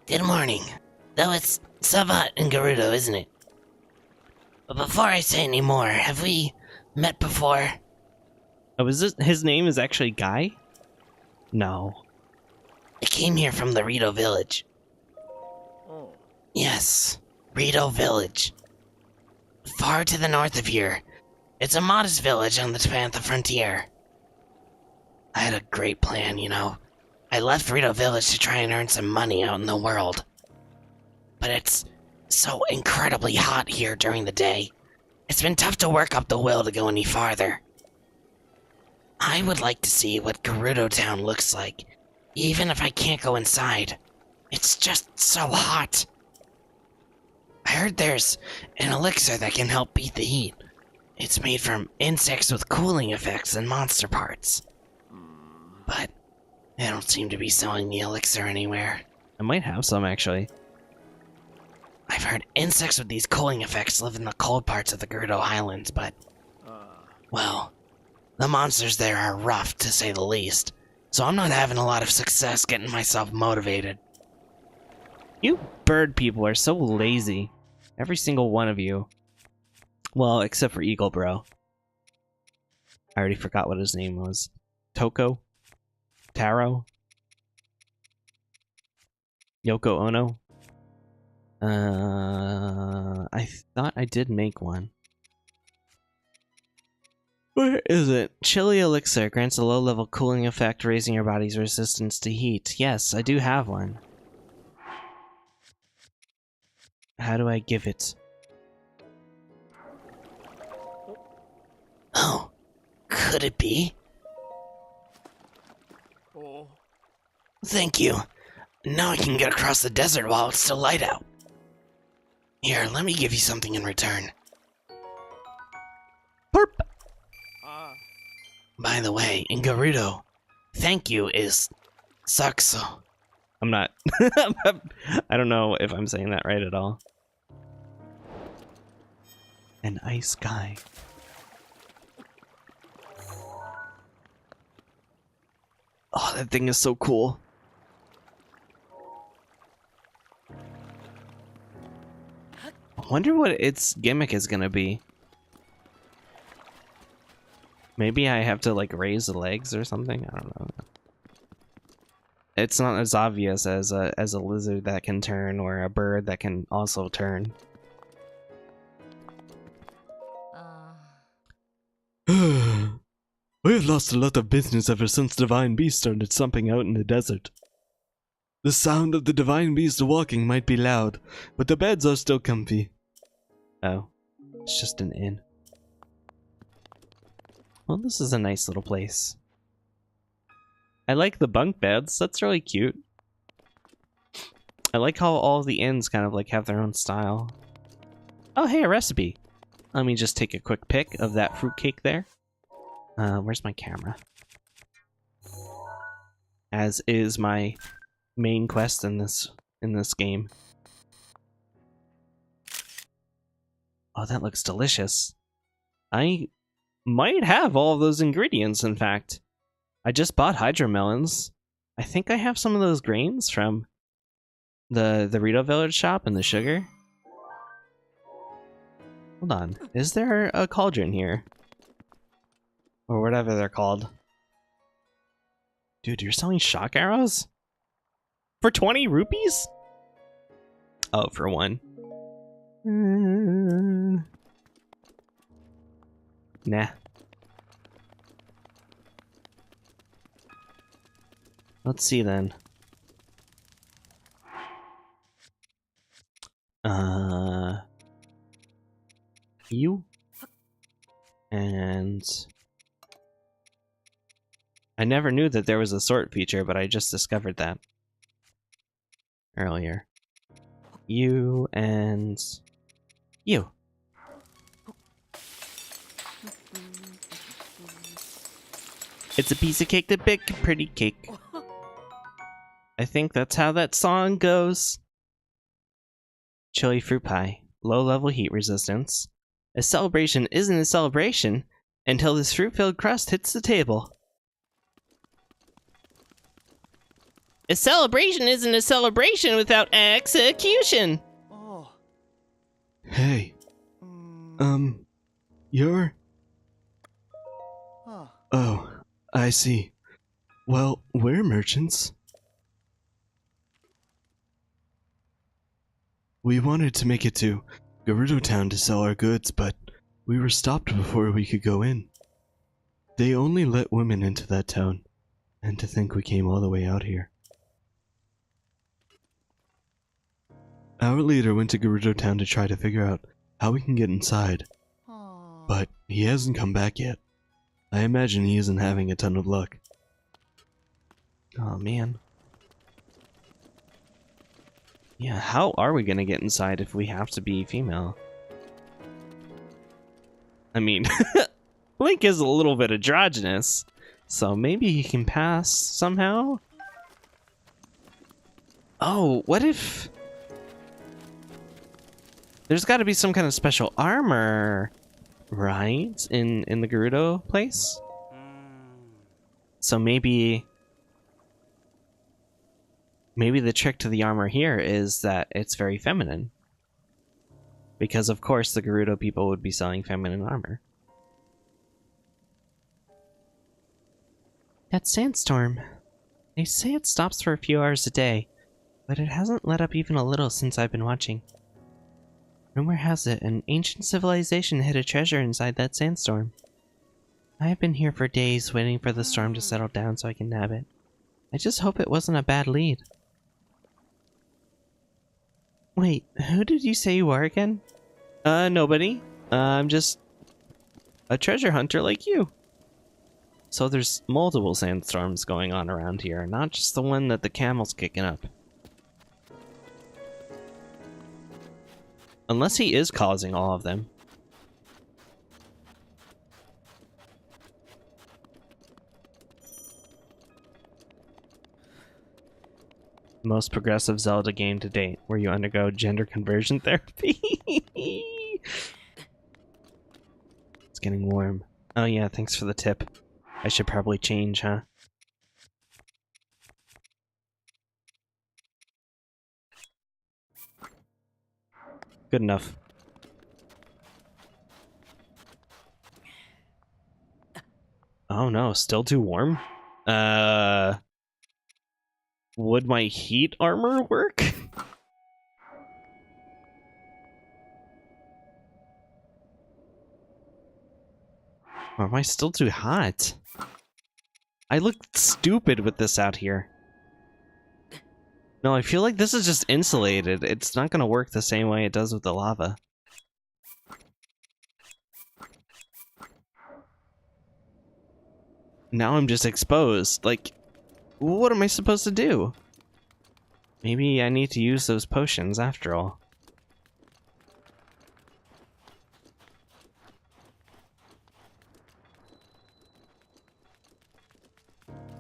Good morning. Though it's Savat and Gerudo, isn't it? But before I say any more, have we met before? Oh, is this his name is actually Guy? No. I came here from the Rito village. Oh. Yes, Rito village. Far to the north of here. It's a modest village on the Tapantha frontier. I had a great plan, you know. I left Rito village to try and earn some money out in the world. But it's so incredibly hot here during the day. It's been tough to work up the will to go any farther. I would like to see what Gerudo Town looks like, even if I can't go inside. It's just so hot. I heard there's an elixir that can help beat the heat. It's made from insects with cooling effects and monster parts. But they don't seem to be selling the elixir anywhere. I might have some, actually. I've heard insects with these cooling effects live in the cold parts of the Gerudo Highlands, but, well, the monsters there are rough, to say the least. So I'm not having a lot of success getting myself motivated. You bird people are so lazy. Every single one of you. Well, except for Eagle Bro. I already forgot what his name was. Toko? Taro? Yoko Ono? I thought I did make one. Where is it? Chili Elixir grants a low-level cooling effect, raising your body's resistance to heat. Yes, I do have one. How do I give it? Oh, could it be? Oh. Thank you. Now I can get across the desert while it's still light out. Here, let me give you something in return. Burp! Ah. By the way, in Gerudo, thank you is Saxo. I'm not. I don't know if I'm saying that right at all. An ice guy. Oh, that thing is so cool. I wonder what its gimmick is gonna be. Maybe I have to like raise the legs or something. I don't know. It's not as obvious as a lizard that can turn or a bird that can also turn. We have lost a lot of business ever since Divine Beast started stomping out in the desert. The sound of the Divine Beast walking might be loud, but the beds are still comfy. Oh, it's just an inn. Well, this is a nice little place. I like the bunk beds, that's really cute. I like how all the inns kind of like have their own style. Oh, hey, a recipe. Let me just take a quick pic of that fruitcake there. Where's my camera? As is my main quest in this game. Oh, that looks delicious. I might have all of those ingredients, in fact. I just bought hydromelons. I think I have some of those grains from the Rito Village shop and the sugar. Hold on. Is there a cauldron here? Or whatever they're called. Dude, you're selling shock arrows? For 20 rupees? Oh, for one. Nah. Let's see then. You? And... I never knew that there was a sort feature, but I just discovered that earlier. You and... you. It's a piece of cake, the big pretty cake. I think that's how that song goes. Chili fruit pie. Low level heat resistance. A celebration isn't a celebration until this fruit-filled crust hits the table. A celebration isn't a celebration without execution. Oh. Hey, Mm. you're... Ah. Oh, I see. Well, we're merchants. We wanted to make it to Gerudo Town to sell our goods, but we were stopped before we could go in. They only let women into that town, and to think we came all the way out here. Our leader went to Gerudo Town to try to figure out how we can get inside, Ah. but he hasn't come back yet. I imagine he isn't having a ton of luck. Oh man. Yeah, how are we gonna get inside if we have to be female? I mean, Link is a little bit androgynous, so maybe he can pass somehow? Oh, what if... There's gotta be some kind of special armor, right? In the Gerudo place? So maybe the trick to the armor here is that it's very feminine. Because of course the Gerudo people would be selling feminine armor. That sandstorm. They say it stops for a few hours a day, but it hasn't let up even a little since I've been watching. Rumor has it an ancient civilization hid a treasure inside that sandstorm. I have been here for days waiting for the storm to settle down so I can nab it. I just hope it wasn't a bad lead. Wait, who did you say you are again? Nobody. I'm just a treasure hunter like you. So there's multiple sandstorms going on around here, not just the one that the camel's kicking up. Unless he is causing all of them. Most progressive Zelda game to date, where you undergo gender conversion therapy. It's getting warm. Oh yeah, thanks for the tip. I should probably change, huh? Good enough. Oh no, still too warm? Would my heat armor work? Or am I still too hot? I look stupid with this out here. No, I feel like this is just insulated. It's not gonna work the same way it does with the lava. Now I'm just exposed. Like, what am I supposed to do? Maybe I need to use those potions after all.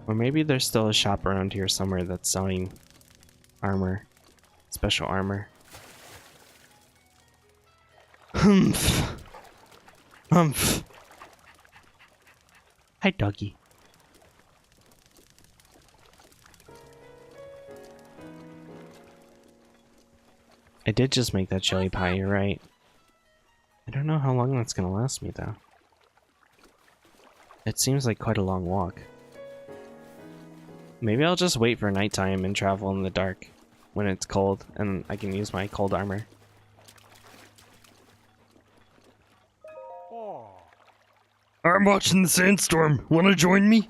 Or maybe there's still a shop around here somewhere that's selling armor. Special armor. Humph. Humph. Hi, doggy. I did just make that chili pie, you're right. I don't know how long that's gonna last me, though. It seems like quite a long walk. Maybe I'll just wait for nighttime and travel in the dark when it's cold, and I can use my cold armor. Oh. I'm watching the sandstorm. Wanna join me?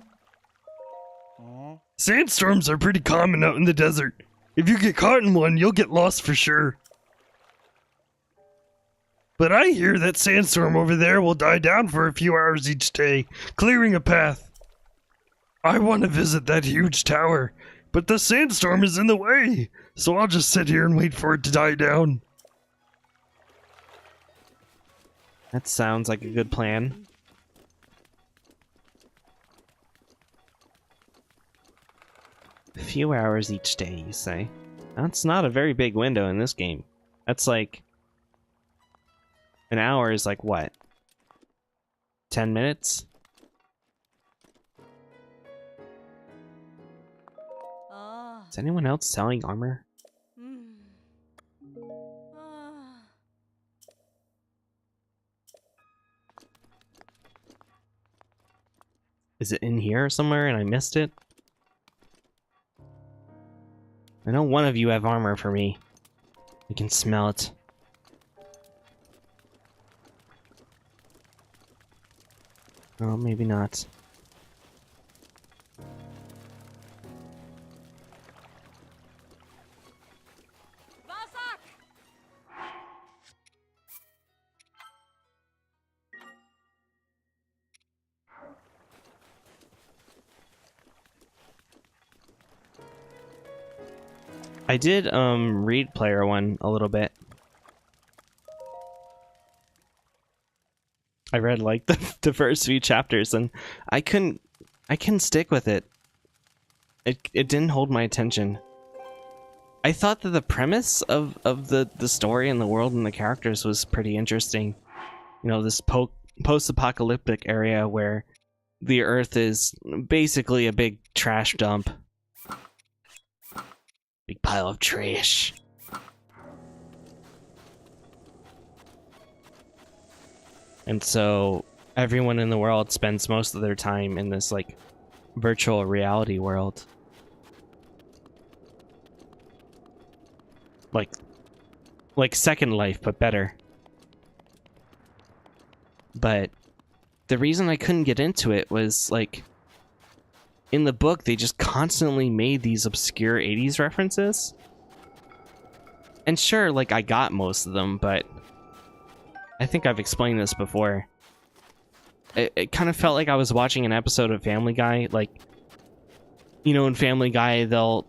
Sandstorms are pretty common out in the desert. If you get caught in one, you'll get lost for sure. But I hear that sandstorm over there will die down for a few hours each day, clearing a path. I want to visit that huge tower, but the sandstorm is in the way, so I'll just sit here and wait for it to die down. That sounds like a good plan. A few hours each day, you say? That's not a very big window in this game. That's like... An hour is like what? 10 minutes? Is anyone else selling armor? Is it in here somewhere and I missed it? I know one of you have armor for me. I can smell it. Oh, maybe not. I did read Player One a little bit. I read like the first few chapters and I couldn't stick with it. It didn't hold my attention. I thought that the premise of the story and the world and the characters was pretty interesting. You know, this post-apocalyptic area where the Earth is basically a big trash dump. Big pile of trash. And so everyone in the world spends most of their time in this like virtual reality world. Like Second Life, but better. But the reason I couldn't get into it was like in the book they just constantly made these obscure 80s references. And sure, like I got most of them, but I think I've explained this before. It kind of felt like I was watching an episode of Family Guy. Like, you know, in Family Guy, they'll...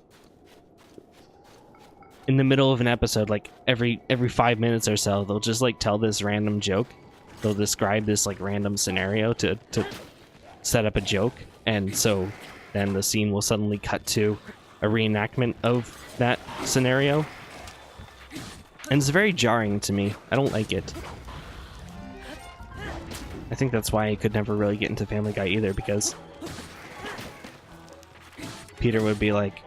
In the middle of an episode, like, every 5 minutes or so, they'll just, like, tell this random joke. They'll describe this, like, random scenario to set up a joke. And so then the scene will suddenly cut to a reenactment of that scenario. And it's very jarring to me. I don't like it. I think that's why I could never really get into Family Guy either, because Peter would be like,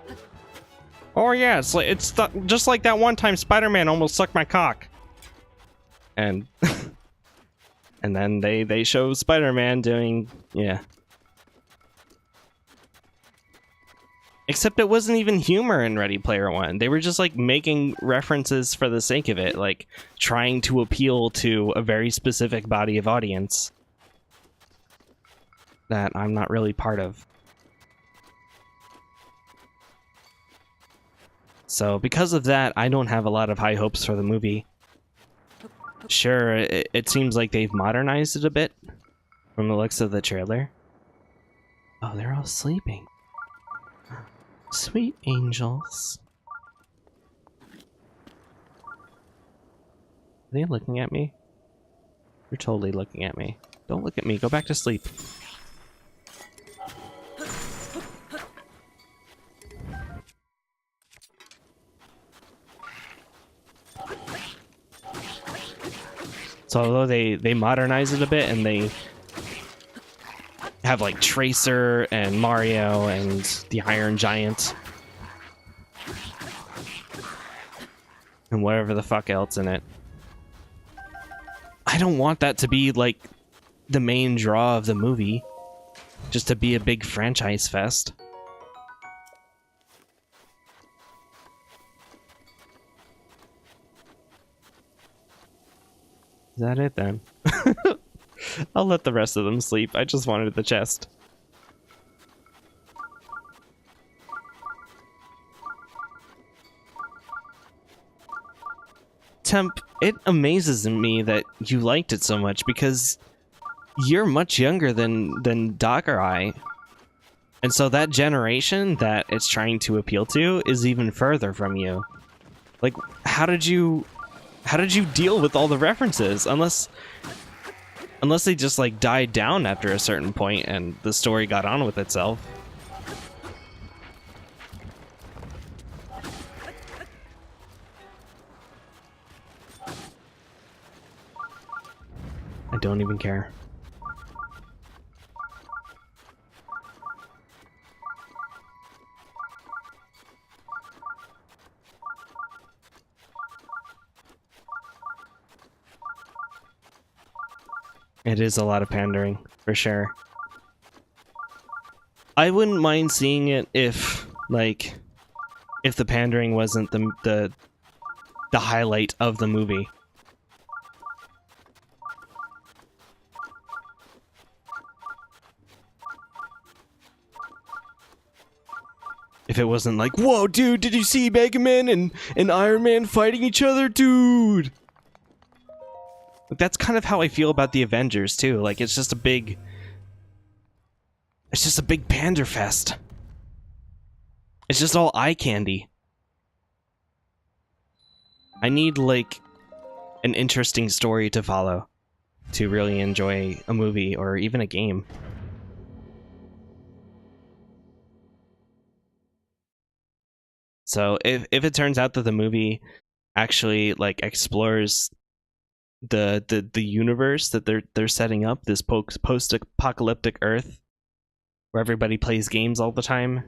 "Oh yeah, it's just like that one time Spider-Man almost sucked my cock," and and then they show Spider-Man doing Except it wasn't even humor in Ready Player One. They were just like making references for the sake of it, like trying to appeal to a very specific body of audience that I'm not really part of. So because of that, I don't have a lot of high hopes for the movie. Sure, it seems like they've modernized it a bit from the looks of the trailer. Oh, they're all sleeping. Sweet angels. Are they looking at me? They're totally looking at me. Don't look at me. Go back to sleep. So although they modernize it a bit and they have like Tracer and Mario and the Iron Giant and whatever the fuck else in it, I don't want that to be like the main draw of the movie, just to be a big franchise fest. Is that it then? I'll let the rest of them sleep. I just wanted the chest. Temp, it amazes me that you liked it so much because you're much younger than Doc or I. And so that generation that it's trying to appeal to is even further from you. Like, how did you deal with all the references? Unless they just like died down after a certain point and the story got on with itself. I don't even care. It is a lot of pandering, for sure. I wouldn't mind seeing it if the pandering wasn't the highlight of the movie. If it wasn't like, whoa, dude, did you see Mega Man and Iron Man fighting each other, dude? That's kind of how I feel about the Avengers too. Like it's just a big pander fest. It's just all eye candy. I need like an interesting story to follow to really enjoy a movie or even a game. So if it turns out that the movie actually like explores the universe that they're setting up, this post-apocalyptic Earth where everybody plays games all the time,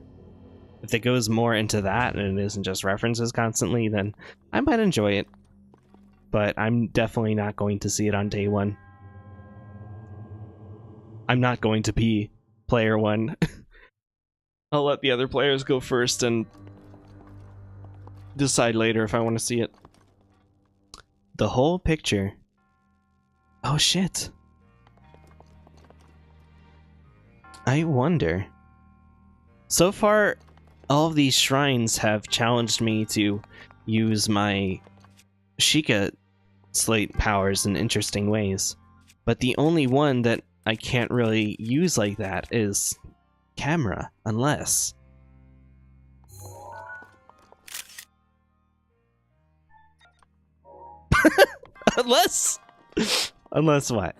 if it goes more into that and it isn't just references constantly, then I might enjoy it. But I'm definitely not going to see it on day one. I'm not going to be player one. I'll let the other players go first and decide later if I want to see it. The whole picture. Oh shit. I wonder. So far, all of these shrines have challenged me to use my Sheikah slate powers in interesting ways. But the only one that I can't really use like that is camera, unless... Unless what?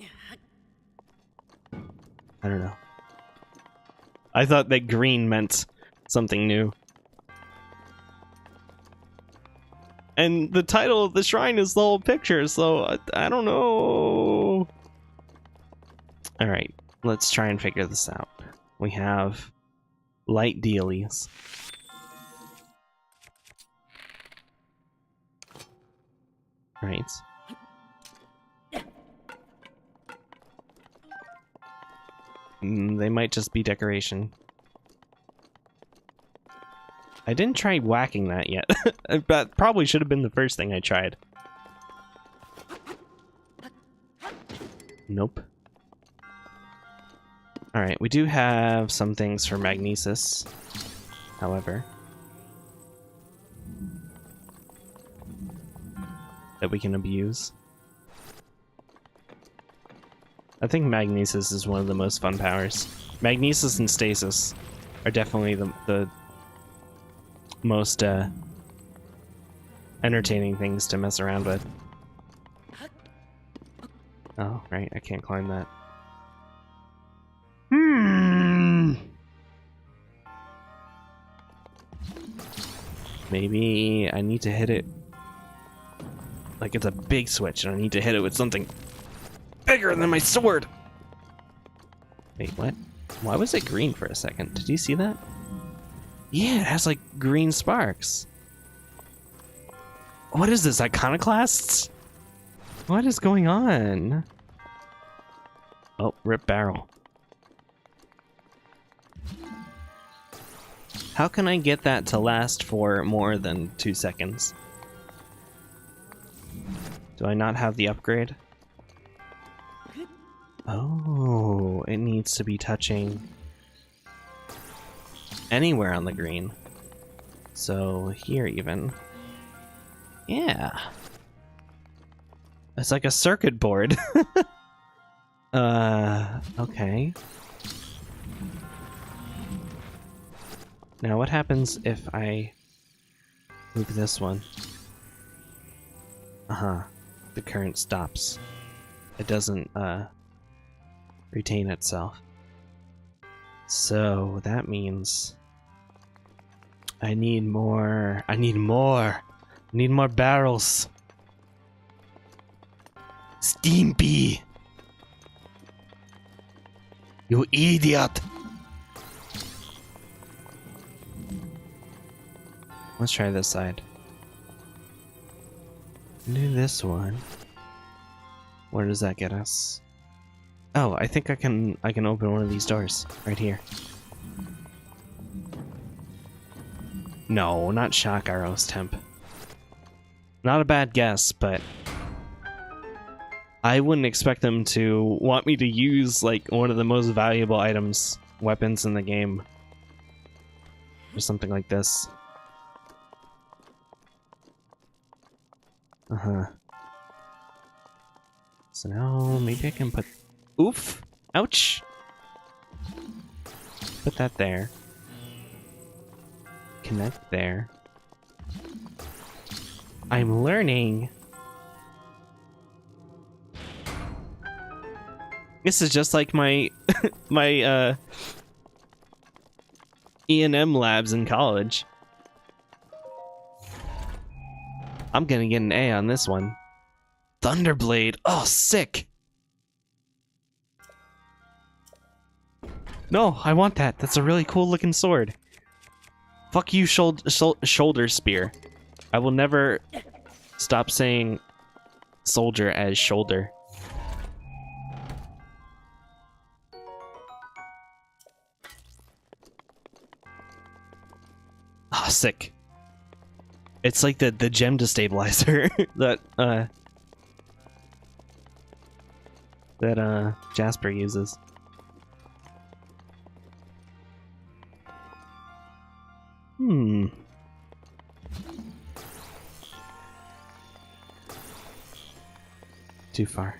I don't know. I thought that green meant something new. And the title of the shrine is the whole picture, so I don't know. Alright, let's try and figure this out. We have light dealies. Right. They might just be decoration. I didn't try whacking that yet. That probably should have been the first thing I tried. Nope. Alright, we do have some things for magnesis, however, that we can abuse. I think magnesis is one of the most fun powers. Magnesis and stasis are definitely the most entertaining things to mess around with. Oh, right, I can't climb that. Maybe I need to hit it like it's a big switch and I need to hit it with something bigger than my sword. Wait, what? Why was it green for a second? Did you see that? Yeah, it has like green sparks. What is this, iconoclasts? What is going on? Oh, rip barrel. How can I get that to last for more than 2 seconds? Do I not have the upgrade? Oh, it needs to be touching anywhere on the green. So here even. Yeah. It's like a circuit board. Okay. Now what happens if I move this one? Uh-huh. The current stops. It doesn't, retain itself. So that means I need more barrels. Steampy! You idiot! Let's try this side. Do this one. Where does that get us? Oh, I think I can open one of these doors right here. No, not shock arrows, temp. Not a bad guess, but I wouldn't expect them to want me to use like one of the most valuable items, weapons in the game, or something like this. Uh-huh. So now maybe I can put... Oof! Ouch! Put that there. Connect there. I'm learning! This is just like my my E&M labs in college. I'm gonna get an A on this one. Thunderblade. Oh, sick. No, I want that. That's a really cool looking sword. Fuck you, shoulder spear. I will never stop saying soldier as shoulder. Ah, sick. It's like the gem destabilizer that Jasper uses. Too far.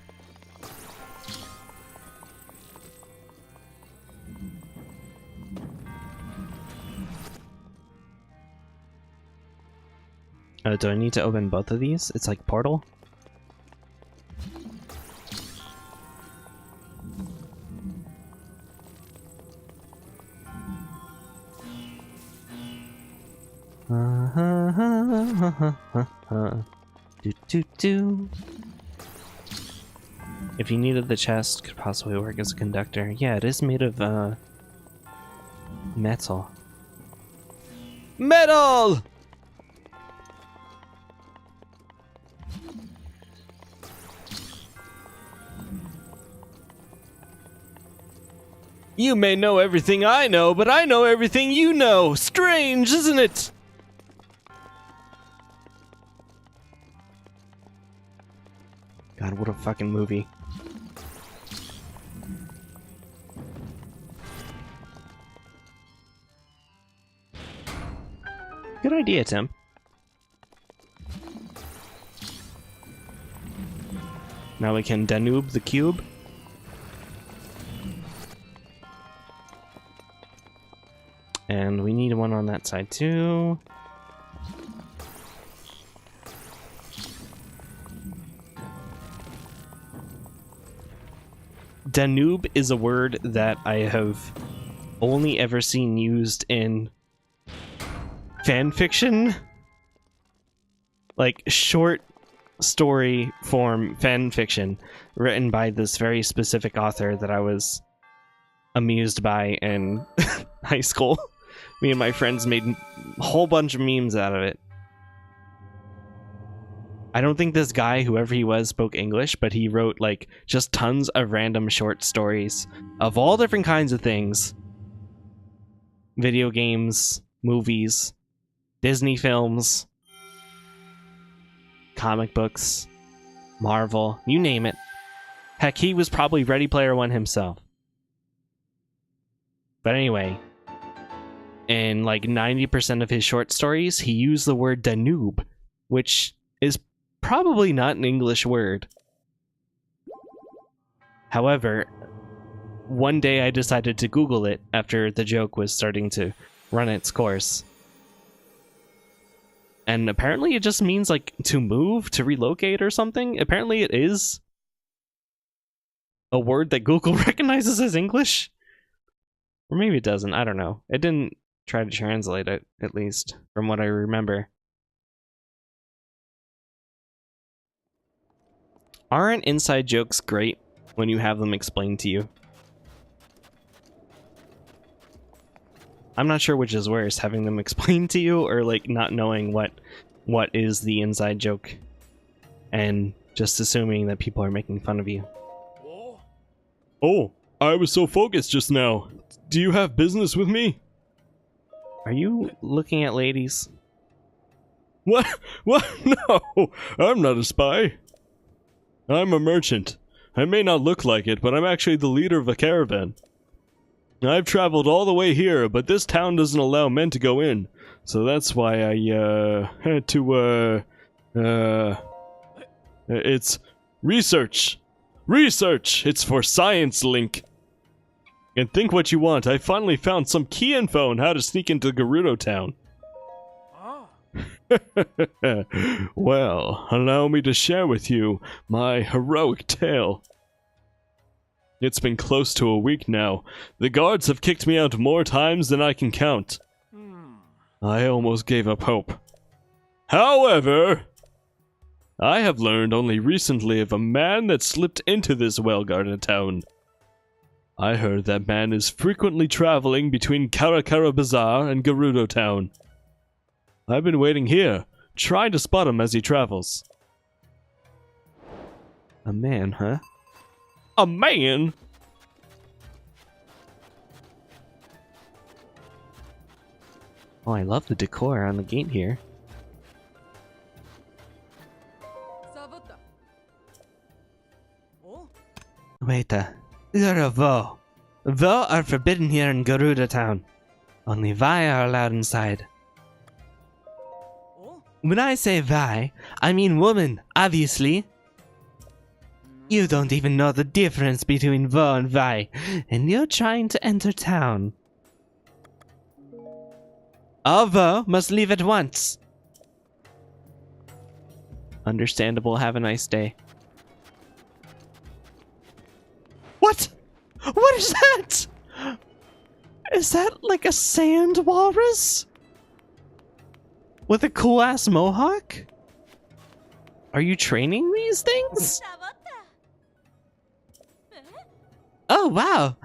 Do I need to open both of these? It's like Portal? Do. If you needed the chest, could possibly work as a conductor. Yeah, it is made of metal. Metal! You may know everything I know, but I know everything you know. Strange, isn't it? God, what a fucking movie. Good idea, Tim. Now we can Danube the cube. And we need one on that side too. Danube is a word that I have only ever seen used in fan fiction. Like short story form fan fiction written by this very specific author that I was amused by in high school. Me and my friends made a whole bunch of memes out of it. I don't think this guy, whoever he was, spoke English, but he wrote like just tons of random short stories of all different kinds of things. Video games, movies, Disney films, comic books, Marvel, you name it. Heck, he was probably Ready Player One himself. But anyway, in like 90% of his short stories, he used the word Danube, which is probably not an English word. However, one day I decided to Google it after the joke was starting to run its course. And apparently it just means like to move, to relocate or something. Apparently it is a word that Google recognizes as English. Or maybe it doesn't, I don't know. It didn't try to translate it, at least, from what I remember. Aren't inside jokes great when you have them explained to you? I'm not sure which is worse, having them explained to you or like not knowing what is the inside joke and just assuming that people are making fun of you. Oh, I was so focused just now. Do you have business with me? Are you looking at ladies? What? What? No, I'm not a spy. I'm a merchant. I may not look like it, but I'm actually the leader of a caravan. I've traveled all the way here, but this town doesn't allow men to go in. So that's why I, had to, it's research. Research! It's for Science Link. And think what you want, I finally found some key info on how to sneak into Gerudo Town. Well, allow me to share with you my heroic tale. It's been close to a week now. The guards have kicked me out more times than I can count. I almost gave up hope. However, I have learned only recently of a man that slipped into this well-guarded town. I heard that man is frequently traveling between Karakara Bazaar and Gerudo Town. I've been waiting here, trying to spot him as he travels. A man, huh? A man? Oh, I love the decor on the gate here. Wait, you're a Vo. Vo are forbidden here in Gerudo Town. Only Vi are allowed inside. When I say Vi, I mean woman, obviously. You don't even know the difference between Vo and Vi, and you're trying to enter town. All Vo must leave at once. Understandable, have a nice day. What? What is that? Is that like a sand walrus? With a cool-ass mohawk? Are you training these things? Oh, wow.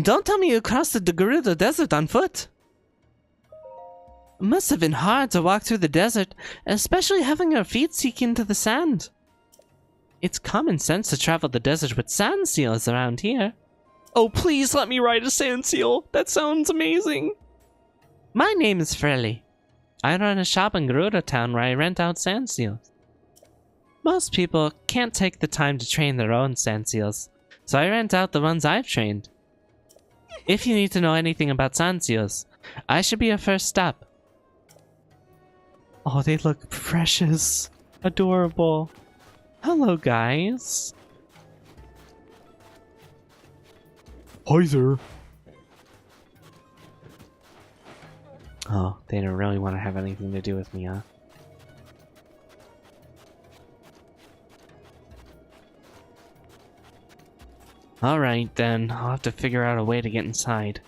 Don't tell me you crossed the Gerudo Desert on foot. Must have been hard to walk through the desert, especially having your feet sink into the sand. It's common sense to travel the desert with sand seals around here. Oh, please let me ride a sand seal. That sounds amazing. My name is Frelly. I run a shop in Gerudo Town where I rent out sand seals. Most people can't take the time to train their own sand seals, so I rent out the ones I've trained. If you need to know anything about sand seals, I should be your first stop. Oh, they look precious. Adorable. Hello, guys. Hi there. Oh, they don't really want to have anything to do with me, huh? Alright, then. I'll have to figure out a way to get inside.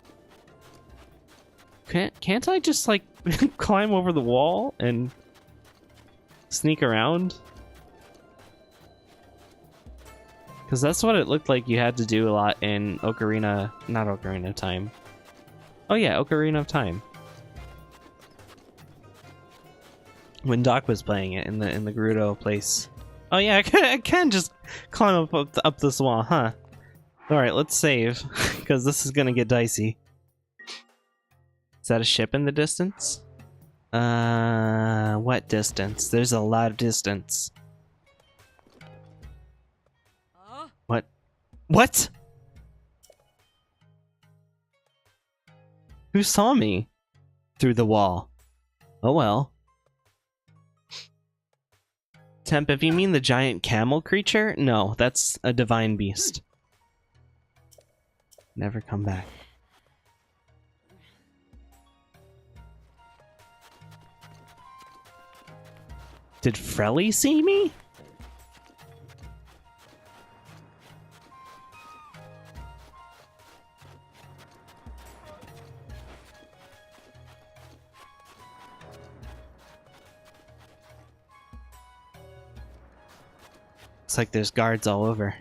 Can't I just, like, climb over the wall and sneak around? Because that's what it looked like you had to do a lot in Ocarina... Not Ocarina of Time. Oh yeah, Ocarina of Time. When Doc was playing it in the Gerudo place. Oh yeah, I can just climb up this wall, huh? Alright, let's save, because this is gonna get dicey. Is that a ship in the distance? What distance? There's a lot of distance. What? What? Who saw me? Through the wall. Oh well. Temp, if you mean the giant camel creature, no, that's a divine beast. Never come back. Did Frelly see me? Looks like there's guards all over.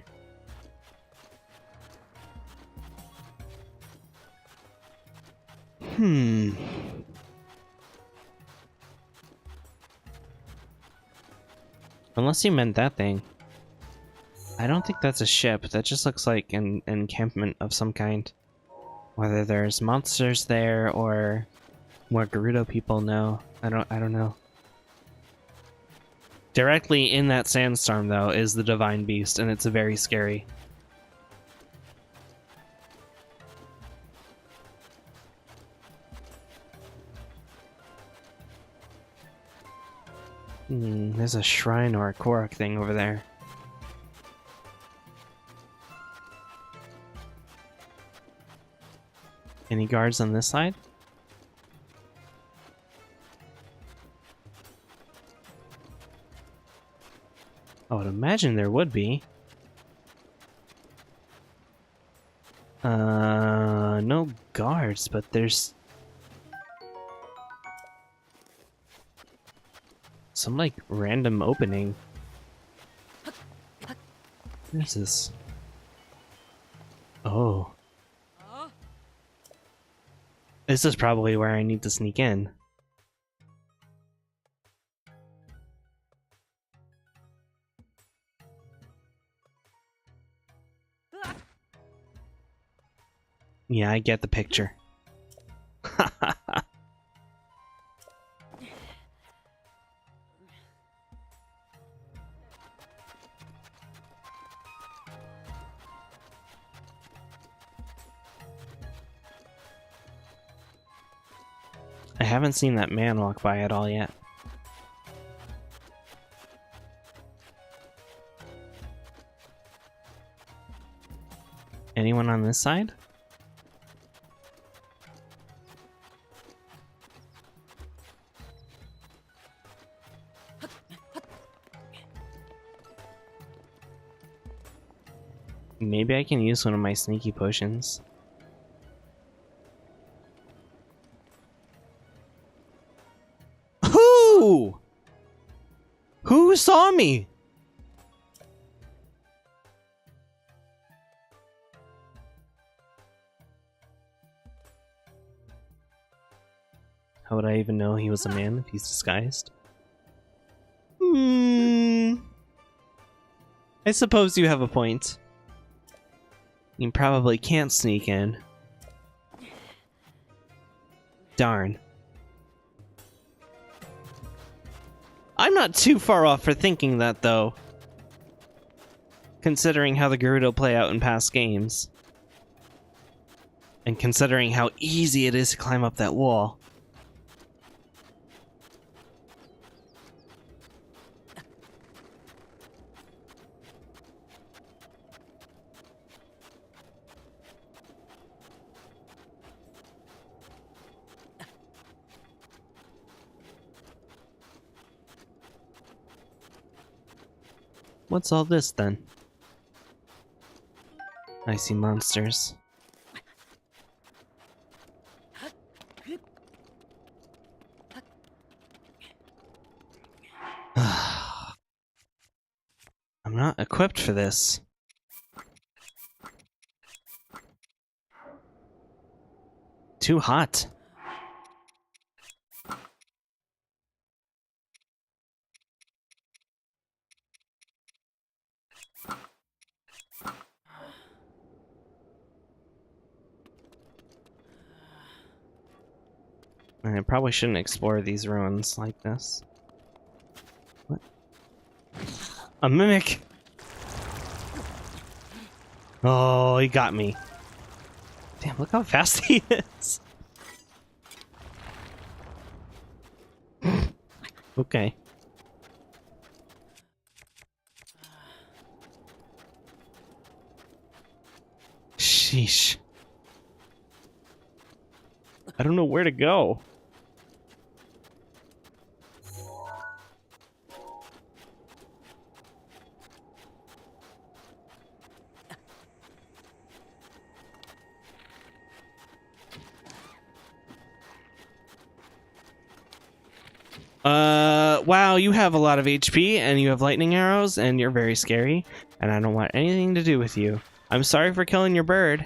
Unless you meant that thing. I don't think that's a ship. That just looks like an encampment of some kind. Whether there's monsters there or more Gerudo people know. I don't know. Directly in that sandstorm, though, is the Divine Beast, and it's very scary. There's a shrine or a Korok thing over there. Any guards on this side? I would imagine there would be. No guards, but there's some like random opening. What is this? Oh. This is probably where I need to sneak in. Yeah, I get the picture. I haven't seen that man walk by at all yet. Anyone on this side? Maybe I can use one of my sneaky potions. Who? Who saw me? How would I even know he was a man if he's disguised? I suppose you have a point. You probably can't sneak in. Darn. I'm not too far off for thinking that, though. Considering how the Gerudo play out in past games. And considering how easy it is to climb up that wall. What's all this, then? I see monsters. I'm not equipped for this. Too hot. I probably shouldn't explore these ruins like this. What? A mimic! Oh, he got me. Damn, look how fast he is. Okay. Sheesh. I don't know where to go. Wow, you have a lot of HP and you have lightning arrows and you're very scary and I don't want anything to do with you. I'm sorry for killing your bird.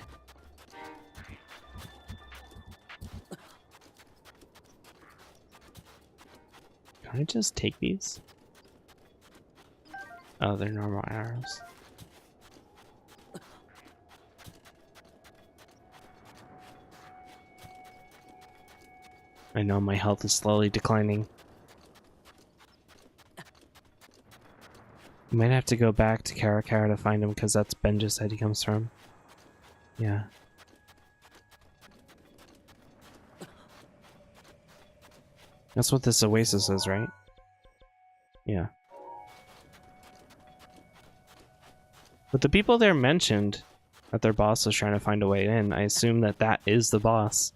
Can I just take these? Oh, they're normal arrows. I know my health is slowly declining. I might have to go back to Karakara to find him because that's Ben just said he comes from. Yeah. That's what this oasis is, right? Yeah. But the people there mentioned that their boss was trying to find a way in. I assume that that is the boss.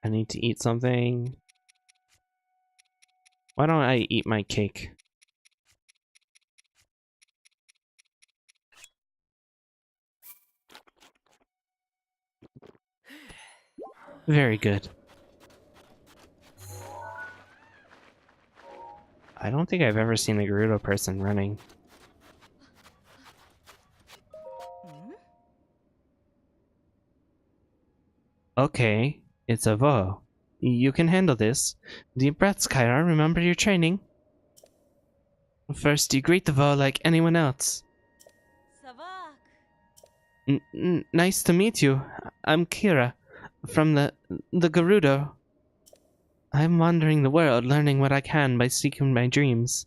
I need to eat something. Why don't I eat my cake? Very good. I don't think I've ever seen a Gerudo person running. Okay, it's a Vo. You can handle this. Deep breaths, Kyra. Remember your training. First, you greet the Vo like anyone else. Nice to meet you. I'm Kira, from the Gerudo. I'm wandering the world, learning what I can by seeking my dreams.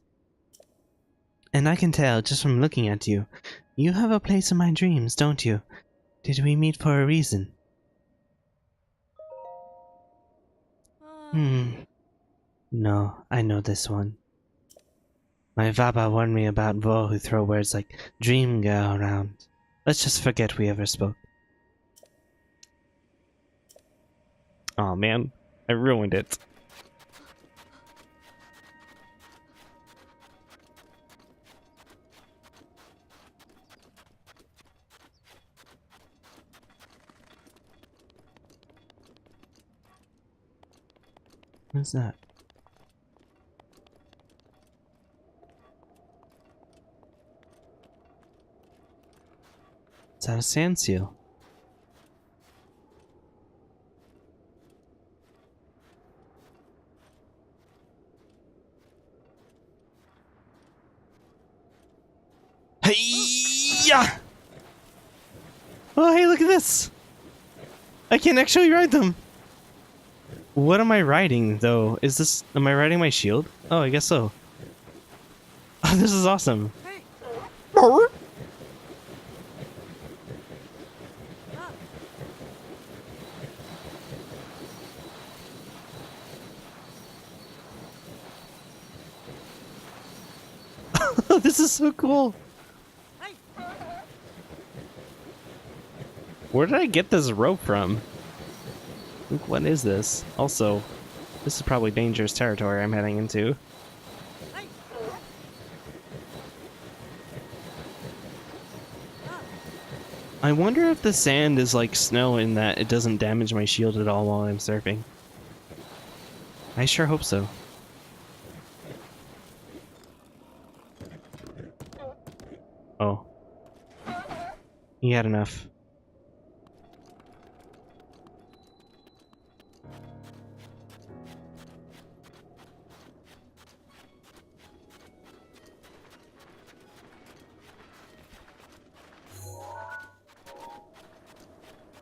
And I can tell, just from looking at you, you have a place in my dreams, don't you? Did we meet for a reason? No, I know this one. My Vaba warned me about Vo who throw words like dream girl around. Let's just forget we ever spoke. Aw, man. I ruined it. What's that? Is that a sand seal? Hey-ya! Oh, hey, look at this! I can actually ride them! What am I riding, though? Is this... Am I riding my shield? Oh, I guess so. Oh, this is awesome. This is so cool. Where did I get this rope from? Luke, what is this? Also, this is probably dangerous territory I'm heading into. I wonder if the sand is like snow in that it doesn't damage my shield at all while I'm surfing. I sure hope so. Oh. He had enough.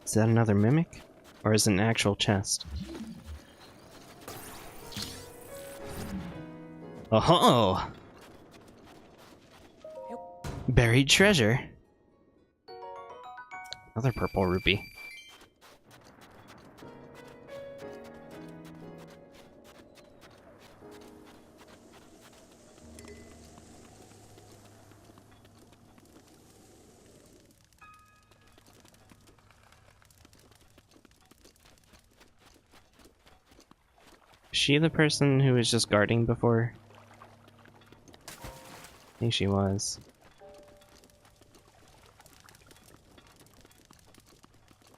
Is that another mimic? Or is it an actual chest? Oh! Buried treasure! Another purple rupee. Is she the person who was just guarding before? I think she was.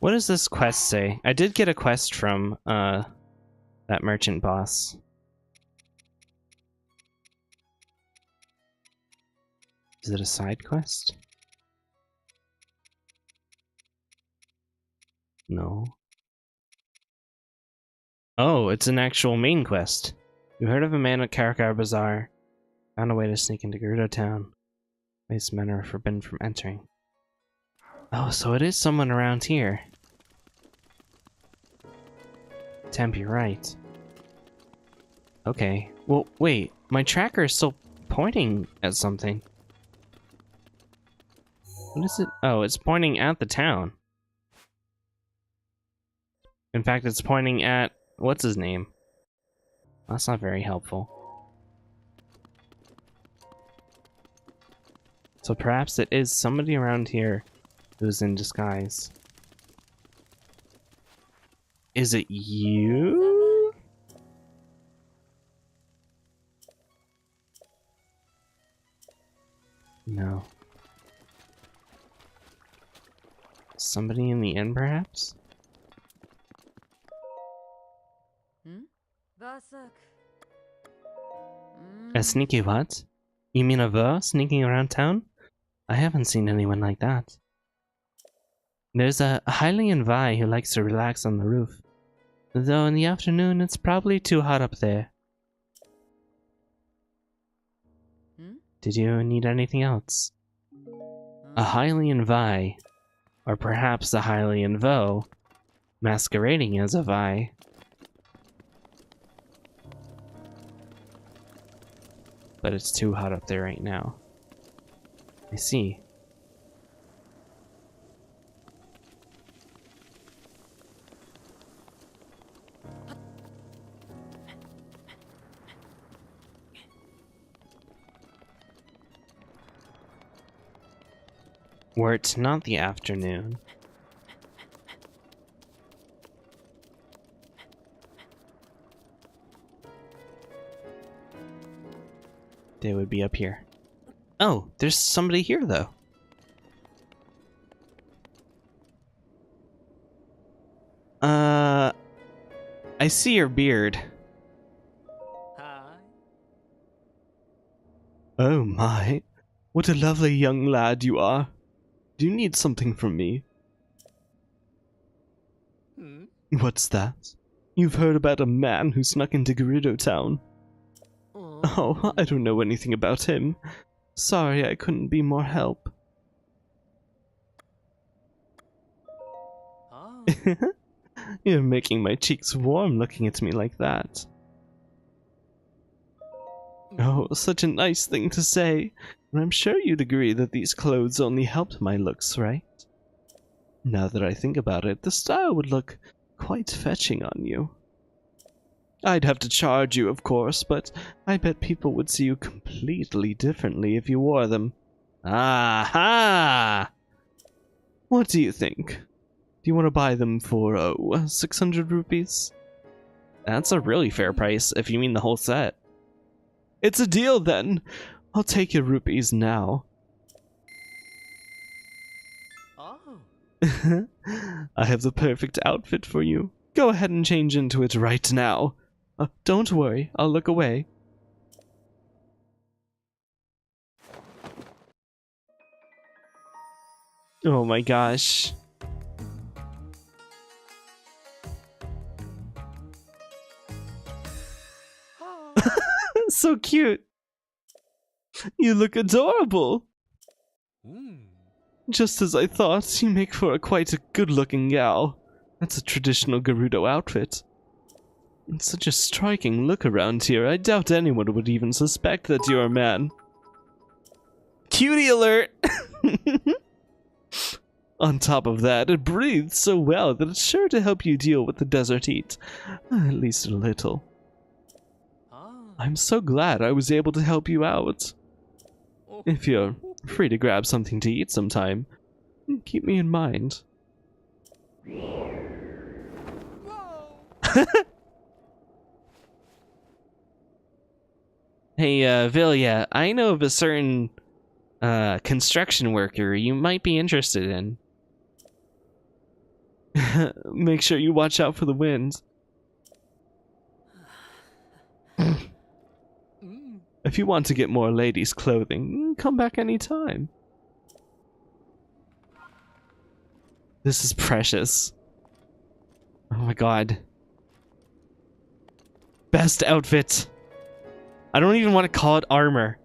What does this quest say? I did get a quest from that merchant boss. Is it a side quest? No. Oh, it's an actual main quest. You heard of a man at Karakar Bazaar. Found a way to sneak into Gerudo Town. Place men are forbidden from entering. Oh, so it is someone around here. Temp, you're right. Okay. Well, wait. My tracker is still pointing at something. What is it? Oh, it's pointing at the town. In fact, it's pointing at... what's his name? That's not very helpful. So perhaps it is somebody around here who's in disguise. Is it you? No. Somebody in the inn, perhaps? A sneaky what? You mean a ver sneaking around town? I haven't seen anyone like that. There's a Hylian Vi who likes to relax on the roof. Though in the afternoon it's probably too hot up there. Did you need anything else? A Hylian Vi, or perhaps a Hylian Vo, masquerading as a Vi. But it's too hot up there right now. I see. Were it not the afternoon, they would be up here. Oh, there's somebody here, though. I see your beard. Hi. Oh my, what a lovely young lad you are. Do you need something from me? What's that? You've heard about a man who snuck into Gerudo Town. Oh, I don't know anything about him. Sorry I couldn't be more help. You're making my cheeks warm looking at me like that. Oh, such a nice thing to say. And I'm sure you'd agree that these clothes only helped my looks, right? Now that I think about it, the style would look quite fetching on you. I'd have to charge you, of course, but I bet people would see you completely differently if you wore them. Aha! What do you think? Do you want to buy them for, 600 rupees? That's a really fair price, if you mean the whole set. It's a deal, then! I'll take your rupees now. I have the perfect outfit for you. Go ahead and change into it right now. Don't worry, I'll look away. Oh my gosh. So cute. You look adorable. Just as I thought, you make for quite a good-looking gal. That's a traditional Gerudo outfit. And such a striking look around here, I doubt anyone would even suspect that you're a man. Cutie alert! On top of that, it breathes so well that it's sure to help you deal with the desert heat. At least a little. I'm so glad I was able to help you out. If you're free to grab something to eat sometime, keep me in mind. Hey, Vilya, I know of a certain construction worker you might be interested in. Make sure you watch out for the wind. If you want to get more ladies' clothing, come back anytime. This is precious. Oh my god. Best outfit. I don't even want to call it armor.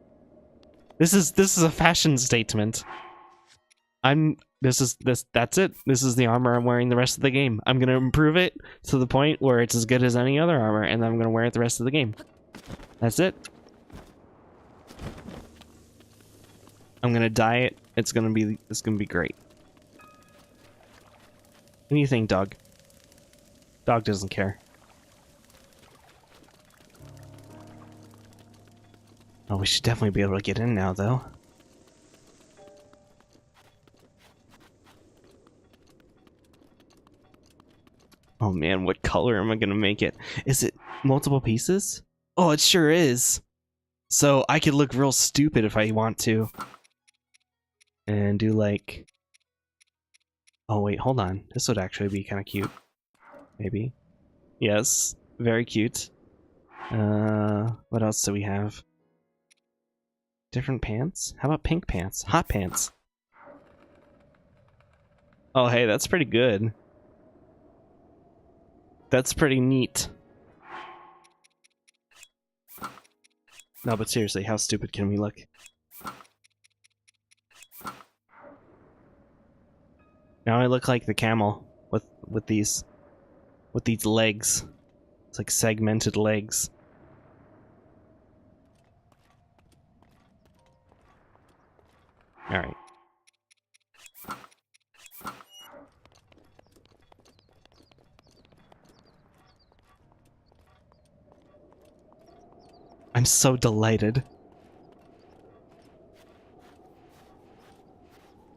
This is a fashion statement. That's it. This is the armor I'm wearing the rest of the game. I'm gonna improve it to the point where it's as good as any other armor, and then I'm gonna wear it the rest of the game. That's it. I'm gonna dye it. It's gonna be great. What do you think, dog? Dog doesn't care. Oh, we should definitely be able to get in now, though. Oh man, what color am I gonna make it? Is it multiple pieces? Oh, it sure is. So I could look real stupid if I want to. And do like... Oh wait, hold on. This would actually be kind of cute. Maybe. Yes, very cute. What else do we have? Different pants? How about pink pants? Hot pants. Oh hey, that's pretty good. That's pretty neat. No, but seriously, how stupid can we look? Now I look like the camel with these legs. It's like segmented legs. All right. I'm so delighted.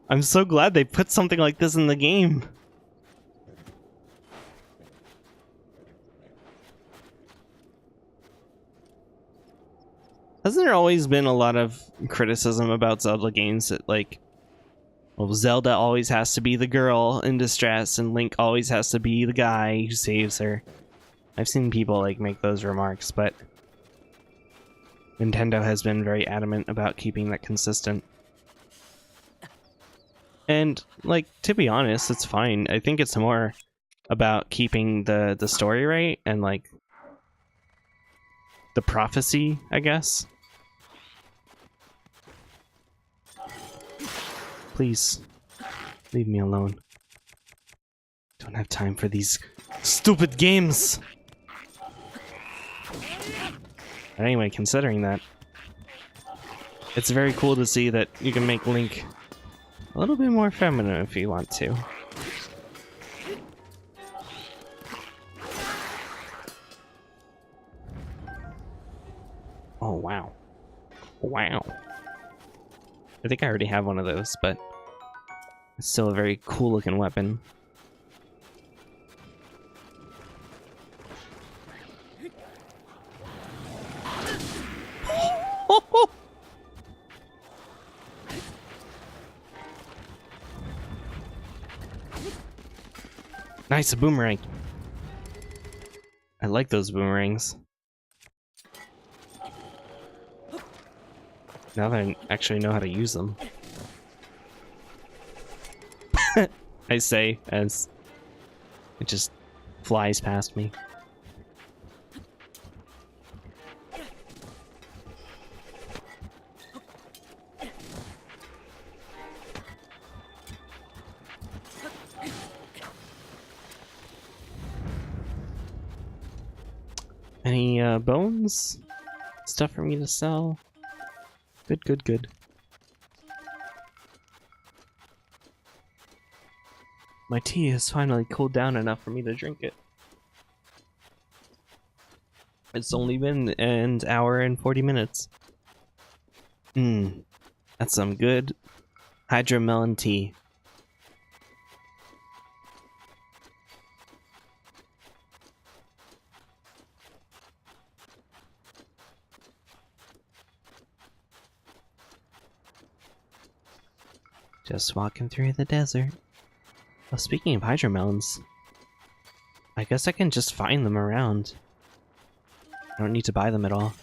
I'm so glad they put something like this in the game. Hasn't there always been a lot of criticism about Zelda games that, like, well, Zelda always has to be the girl in distress and Link always has to be the guy who saves her? I've seen people, like, make those remarks, but Nintendo has been very adamant about keeping that consistent. And, like, to be honest, it's fine. I think it's more about keeping the story right and, like, the prophecy, I guess. Please, leave me alone. Don't have time for these stupid games! But anyway, considering that, it's very cool to see that you can make Link a little bit more feminine if you want to. Oh, wow. Wow. I think I already have one of those, but it's still a very cool looking weapon. Nice, a boomerang. I like those boomerangs. Now that I actually know how to use them. I say as it just flies past me. Any bones? Stuff for me to sell? Good, good, good. My tea has finally cooled down enough for me to drink it. It's only been an hour and 40 minutes. That's some good hydromelon tea. Just walking through the desert. Well, speaking of hydromelons, I guess I can just find them around. I don't need to buy them at all.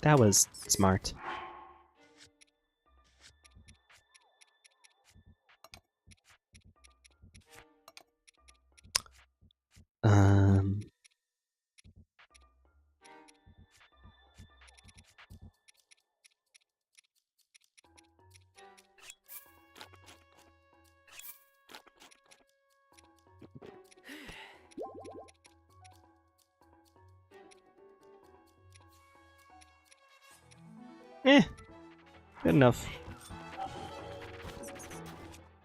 That was smart. Good enough.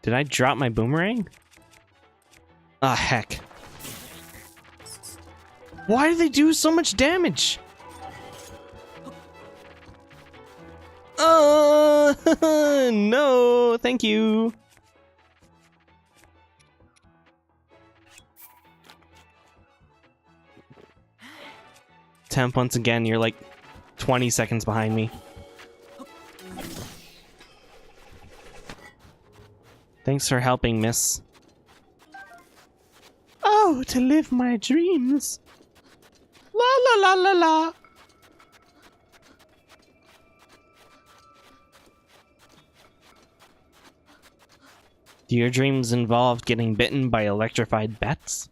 Did I drop my boomerang? Ah, heck. Why do they do so much damage? No, thank you. Temp, once again, you're like 20 seconds behind me. Thanks for helping, miss. Oh, to live my dreams. La la la la la. Do your dreams involve getting bitten by electrified bats?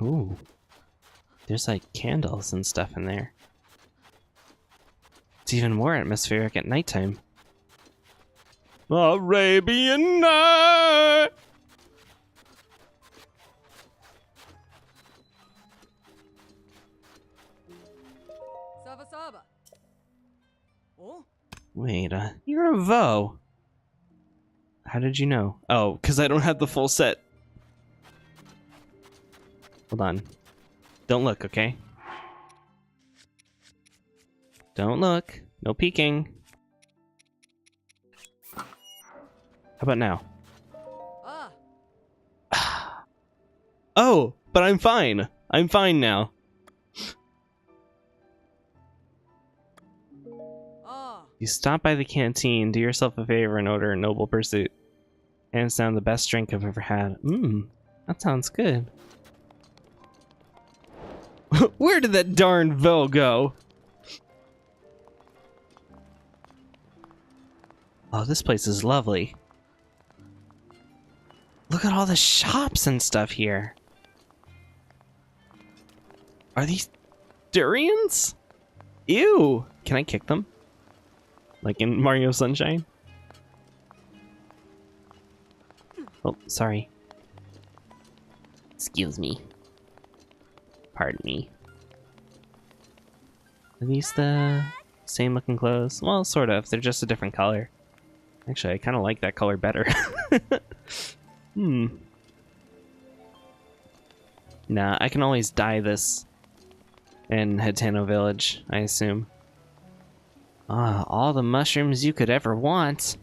Ooh. There's like candles and stuff in there. It's even more atmospheric at nighttime. Arabian Night! Saba Saba. Oh? Wait, you're a Vo. How did you know? Oh, because I don't have the full set. Hold on. Don't look, okay? Don't look. No peeking. How about now? Ah. Oh, but I'm fine. I'm fine now. Ah. You stop by the canteen, do yourself a favor, and order a noble pursuit. Hands down the best drink I've ever had. That sounds good. Where did that darn Vo go? Oh, this place is lovely. Look at all the shops and stuff here. Are these durians? Ew! Can I kick them? Like in Mario Sunshine? Oh, sorry. Excuse me. Pardon me. Are these the same looking clothes? Well, sort of. They're just a different color. Actually, I kind of like that color better. Nah, I can always dye this in Hatano Village, I assume. Ah, all the mushrooms you could ever want.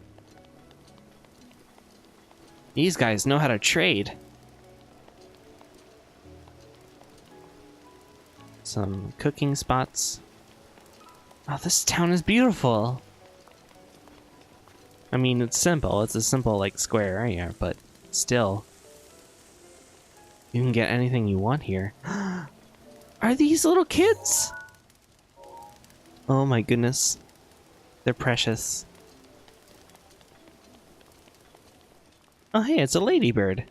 These guys know how to trade. Some cooking spots. Oh, this town is beautiful. I mean, it's simple. It's a simple, like, square area, but still. You can get anything you want here. Are these little kids? Oh my goodness. They're precious. Oh, hey, it's a ladybird.